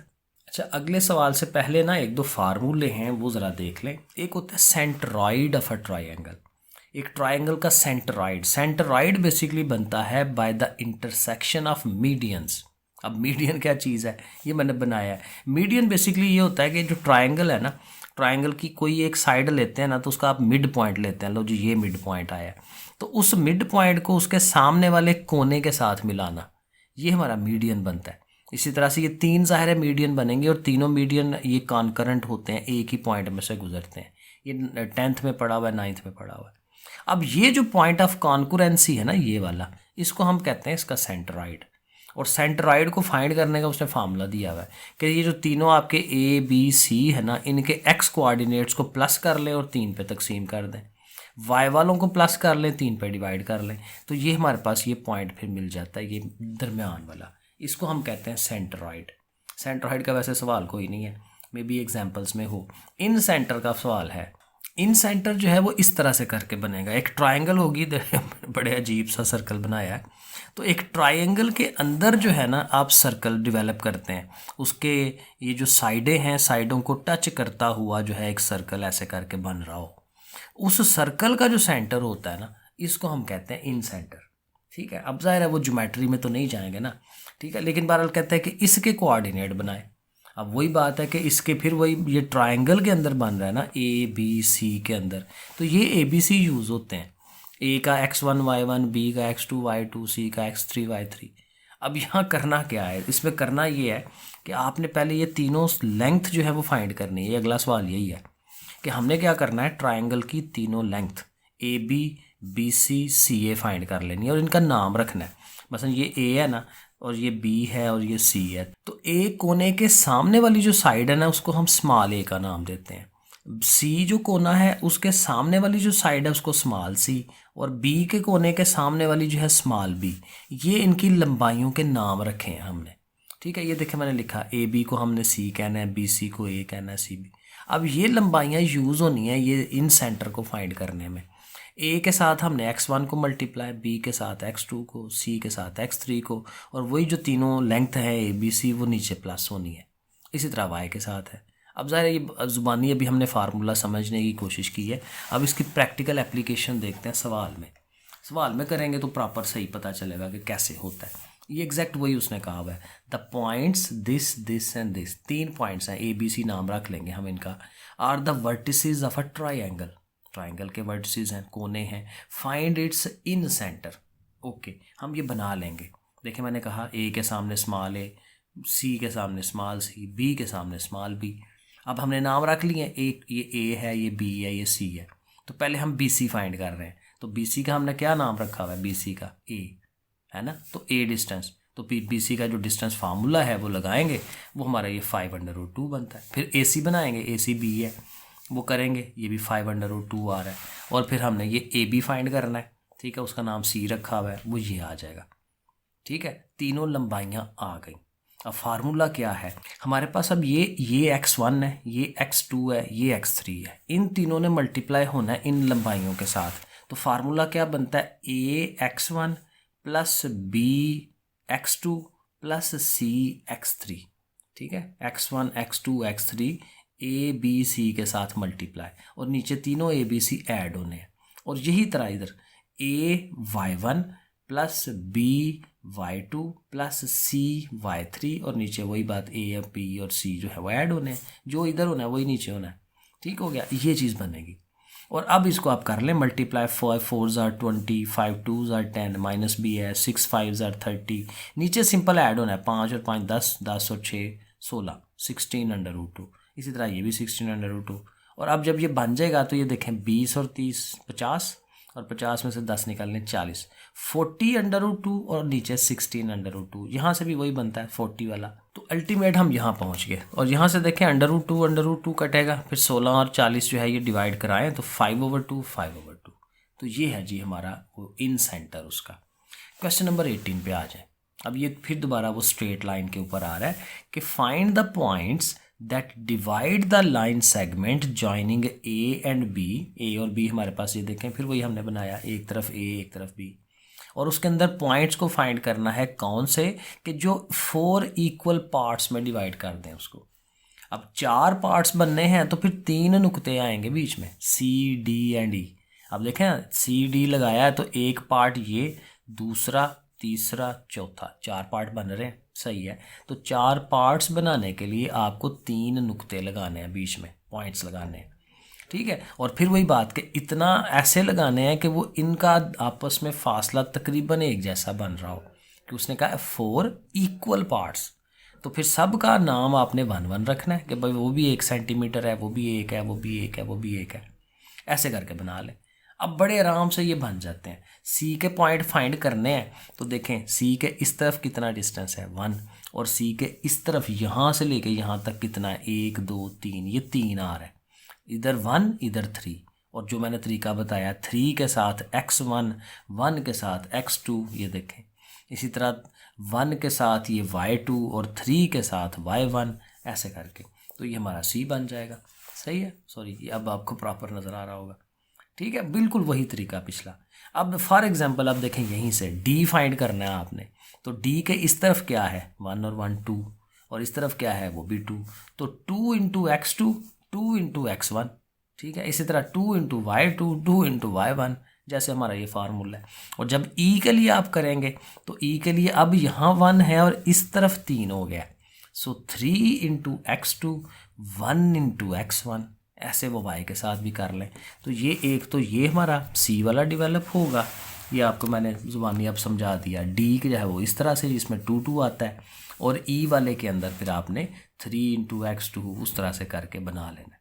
अच्छा, अगले सवाल से पहले ना एक दो फार्मूले हैं वो ज़रा देख लें। एक होता है सेंट्रॉइड ऑफ अ ट्राइंगल। एक ट्राइंगल का सेंट्रॉइड बेसिकली बनता है by the intersection of medians. अब मीडियन क्या चीज़ है, ये मैंने बनाया है। मीडियन बेसिकली ये होता है कि जो ट्राइंगल है ना, ट्राइंगल की कोई एक साइड लेते हैं ना, तो उसका आप मिड पॉइंट लेते हैं। लो जी, ये मिड पॉइंट आया, तो उस मिड पॉइंट को उसके सामने वाले कोने के साथ मिलाना, ये हमारा मीडियन बनता है। इसी तरह से ये 3 ज़ाहिर है मीडियन बनेंगे, और तीनों मीडियन ये कॉन्करेंट होते हैं, एक ही पॉइंट में से गुजरते हैं। ये 10th में पढ़ा हुआ है, 9th में पढ़ा हुआ है। अब ये जो पॉइंट ऑफ कॉन्करेंसी है ना, ये वाला, इसको हम कहते हैं इसका सेंट्रॉइड। और सेंट्रॉइड को फाइंड करने का उसने फार्मूला दिया हुआ है कि ये जो तीनों आपके A B C है ना, इनके x कोऑर्डिनेट्स को प्लस कर लें और 3 पे तकसीम कर दें, y वालों को प्लस कर लें, 3 पे डिवाइड कर लें, तो ये हमारे पास ये पॉइंट फिर मिल जाता है, ये दरमियान वाला। इसको हम कहते हैं सेंट्रॉइड। सेंट्रॉइड का वैसे सवाल कोई नहीं है, मे बी एग्जाम्पल्स में हो। इन सेंटर का सवाल है। इन सेंटर जो है वो इस तरह से करके बनेगा। एक ट्राइंगल होगी, बड़े अजीब सा सर्कल बनाया है। तो एक ट्राइंगल के अंदर जो है ना, आप सर्कल डेवलप करते हैं, उसके ये जो साइडें हैं, साइडों को टच करता हुआ जो है एक सर्कल ऐसे करके बन रहा हो। उस सर्कल का जो सेंटर होता है ना, इसको हम कहते हैं इन सेंटर, ठीक है। अब जाहिर है वो ज्योमेट्री में तो नहीं जाएंगे ना, ठीक है, लेकिन बहरहाल कहते हैं कि इसके कोऑर्डिनेट बनाए। अब वही बात है कि इसके फिर वही ये ट्राइंगल के अंदर बन रहा है ना, ABC के अंदर, तो ये ABC यूज़ होते हैं। A का x1 y1, B का x2 y2, C का x3 y3। अब यहाँ करना क्या है, इसमें करना ये है कि आपने पहले ये तीनों लेंथ जो है वो फाइंड करनी है। ये अगला सवाल यही है कि हमने क्या करना है, ट्राइंगल की तीनों length AB BC CA find कर लेनी है, और इनका नाम रखना है। मसलन ये A है ना, और ये B है, और ये C है, तो A कोने के सामने वाली जो साइड है ना, उसको हम स्मॉल a का नाम देते हैं। C जो कोना है उसके सामने वाली जो साइड है उसको स्मॉल c, और B के कोने के सामने वाली जो है स्मॉल b। ये इनकी लंबाइयों के नाम रखे हैं हमने, ठीक है। ये देखें मैंने लिखा, AB को हमने C कहना है, BC को A कहना है, CB। अब ये लंबाइयाँ यूज़ होनी है ये इन सेंटर को फाइंड करने में। A के साथ हमने x1 को मल्टीप्लाई, B के साथ x2 को, C के साथ x3 को, और वही जो तीनों लेंथ है ABC वो नीचे प्लस होनी है। इसी तरह y के साथ है। अब ज़ाहिर ये ज़ुबानी अभी हमने फार्मूला समझने की कोशिश की है, अब इसकी प्रैक्टिकल एप्लीकेशन देखते हैं सवाल में। सवाल में करेंगे तो प्रॉपर सही पता चलेगा कि कैसे होता है। ये एग्जैक्ट वही उसने कहा हुआ है, the points this and this, 3 points हैं, ABC नाम रख लेंगे हम इनका, are the vertices of a triangle, triangle के वर्टिसेस हैं, कोने हैं, find its incentre. Okay, हम ये बना लेंगे। देखिए मैंने कहा A के सामने स्मॉल a, C के सामने स्मॉल c, B के सामने स्मॉल b। अब हमने नाम रख लिए, एक ये A है, ये B है, ये C है। तो पहले हम BC फाइंड कर रहे हैं, तो BC का हमने क्या नाम रखा हुआ है, BC का A है ना, तो A डिस्टेंस, तो BC का जो डिस्टेंस फार्मूला है वो लगाएंगे, वो हमारा ये 5/2 बनता है। फिर AC बनाएंगे, AC B है, वो करेंगे, ये भी 5/2 आ रहा है। और फिर हमने ये AB फाइंड करना है, ठीक है, उसका नाम C रखा हुआ है, वो ये आ जाएगा। ठीक है, तीनों लंबाइयाँ आ गई। अब फार्मूला क्या है हमारे पास, अब ये x1 है, ये x2 है, ये x3 है, इन तीनों ने मल्टीप्लाई होना है इन लंबाइयों के साथ। तो फार्मूला क्या बनता है, AX1 plus BX2 plus CX3। ठीक है, x1 x2 x3 ABC के साथ मल्टीप्लाई, और नीचे तीनों ABC ऐड होने हैं। और यही तरह इधर AY1 plus BY2 plus CY3, और नीचे वही बात A B और C जो है वो ऐड होने हैं, जो इधर होना है वही नीचे होना है। ठीक हो गया, ये चीज़ बनेगी। और अब इसको आप कर लें multiply, 4 4s are 20, 5 2s are 10, minus B है, 6 5s are 30, नीचे सिंपल ऐड होना है, 5 और 5 10, 10 और 6 16, 16/2। इसी तरह ये भी 16/2। और अब जब ये बन जाएगा तो ये देखें 20 और 30 50, और 50 में से 10 निकालने 40, 40/2 और नीचे 16/2। यहाँ से भी वही बनता है 40 वाला। तो अल्टीमेट हम यहाँ पहुँच गए, और यहाँ से देखें √2 कटेगा, फिर 16 और 40 जो है ये डिवाइड कराएं तो 5/2 5/2। तो ये है जी हमारा वो इन सेंटर उसका। क्वेश्चन नंबर 18 पे आ जाए। अब ये फिर दोबारा वो स्ट्रेट लाइन के ऊपर आ रहा है कि find the points that divide the line segment joining A and B। A और B हमारे पास ये देखें, फिर वही हमने बनाया, एक तरफ A एक तरफ B, और उसके अंदर पॉइंट्स को फाइंड करना है कौन से, कि जो 4 इक्वल पार्ट्स में डिवाइड कर दें उसको। अब 4 पार्ट्स बनने हैं तो फिर 3 नुक्ते आएंगे बीच में, C D एंड E। अब देखें C D लगाया है तो एक पार्ट ये, दूसरा, तीसरा, चौथा, 4 पार्ट बन रहे हैं, सही है। तो 4 पार्ट्स बनाने के लिए आपको 3 नुक्ते लगाने हैं बीच में, पॉइंट्स लगाने हैं। ठीक है, और फिर वही बात कि इतना ऐसे लगाने हैं कि वो इनका आपस में फासला तकरीबन एक जैसा बन रहा हो, कि उसने कहा 4 इक्वल पार्ट्स। तो फिर सब का नाम आपने 1 1 रखना है कि भाई वो भी 1 सेंटीमीटर है, वो भी 1 है, वो भी 1 है, वो भी 1 है, ऐसे करके बना लें। अब बड़े आराम से ये बन जाते हैं। C के पॉइंट फाइंड करने हैं तो देखें C के इस तरफ कितना डिस्टेंस है 1, और C के इस तरफ यहाँ से लेके यहाँ तक कितना है 1 2 3, ये 3 आ रहा है, इधर 1 इधर 3। और जो मैंने तरीका बताया 3 के साथ x1, 1 के साथ x2, ये देखें इसी तरह 1 के साथ ये y2 और 3 के साथ y1, ऐसे करके तो ये हमारा C बन जाएगा। सही है, सॉरी, ये अब आपको प्रॉपर नज़र आ रहा होगा। ठीक है, बिल्कुल वही तरीका पिछला। अब फॉर एग्जांपल अब देखें यहीं से D फाइंड करना है आपने, तो D के इस तरफ क्या है 1 और 1 2, और इस तरफ क्या है वो भी 2, तो 2 × x2 2 × x1। ठीक है, इसी तरह 2 × y2 2 × y1, जैसे हमारा ये फार्मूला है। और जब E के लिए आप करेंगे तो E के लिए अब यहाँ 1 है और इस तरफ 3 हो गया, सो 3 × x2 1 × x1, ऐसे वो y के साथ भी कर लें। तो ये एक तो ये हमारा C वाला डेवलप होगा, ये आपको मैंने ज़ुबानी अब समझा दिया। D के जो है वो इस तरह से जिसमें 2 2 आता है, और E वाले के अंदर फिर आपने 3 × x2 उस तरह से करके बना लेना।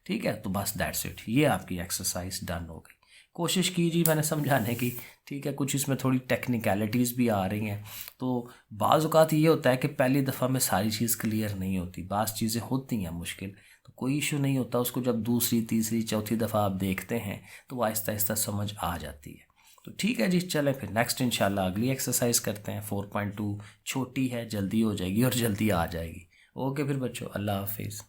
ठीक है, तो बस दैट्स इट, ये आपकी एक्सरसाइज डन हो गई। कोशिश कीजिए मैंने समझाने की। ठीक है, कुछ इसमें थोड़ी टेक्निकलिटीज़ भी आ रही हैं, तो बाज़ औक़ात ये होता है कि पहली दफ़ा में सारी चीज़ क्लियर नहीं होती, बाज़ चीज़ें होती हैं मुश्किल, तो कोई इशू नहीं होता, उसको जब दूसरी तीसरी चौथी दफ़ा आप देखते हैं तो वो आहिस्ता आहिस्ता समझ आ जाती है। तो ठीक है जी, चलें फिर नेक्स्ट इंशाल्लाह अगली एक्सरसाइज करते हैं। 4.2 छोटी है, जल्दी हो जाएगी और जल्दी आ जाएगी। ओके फिर बच्चों, अल्लाह हाफिज़।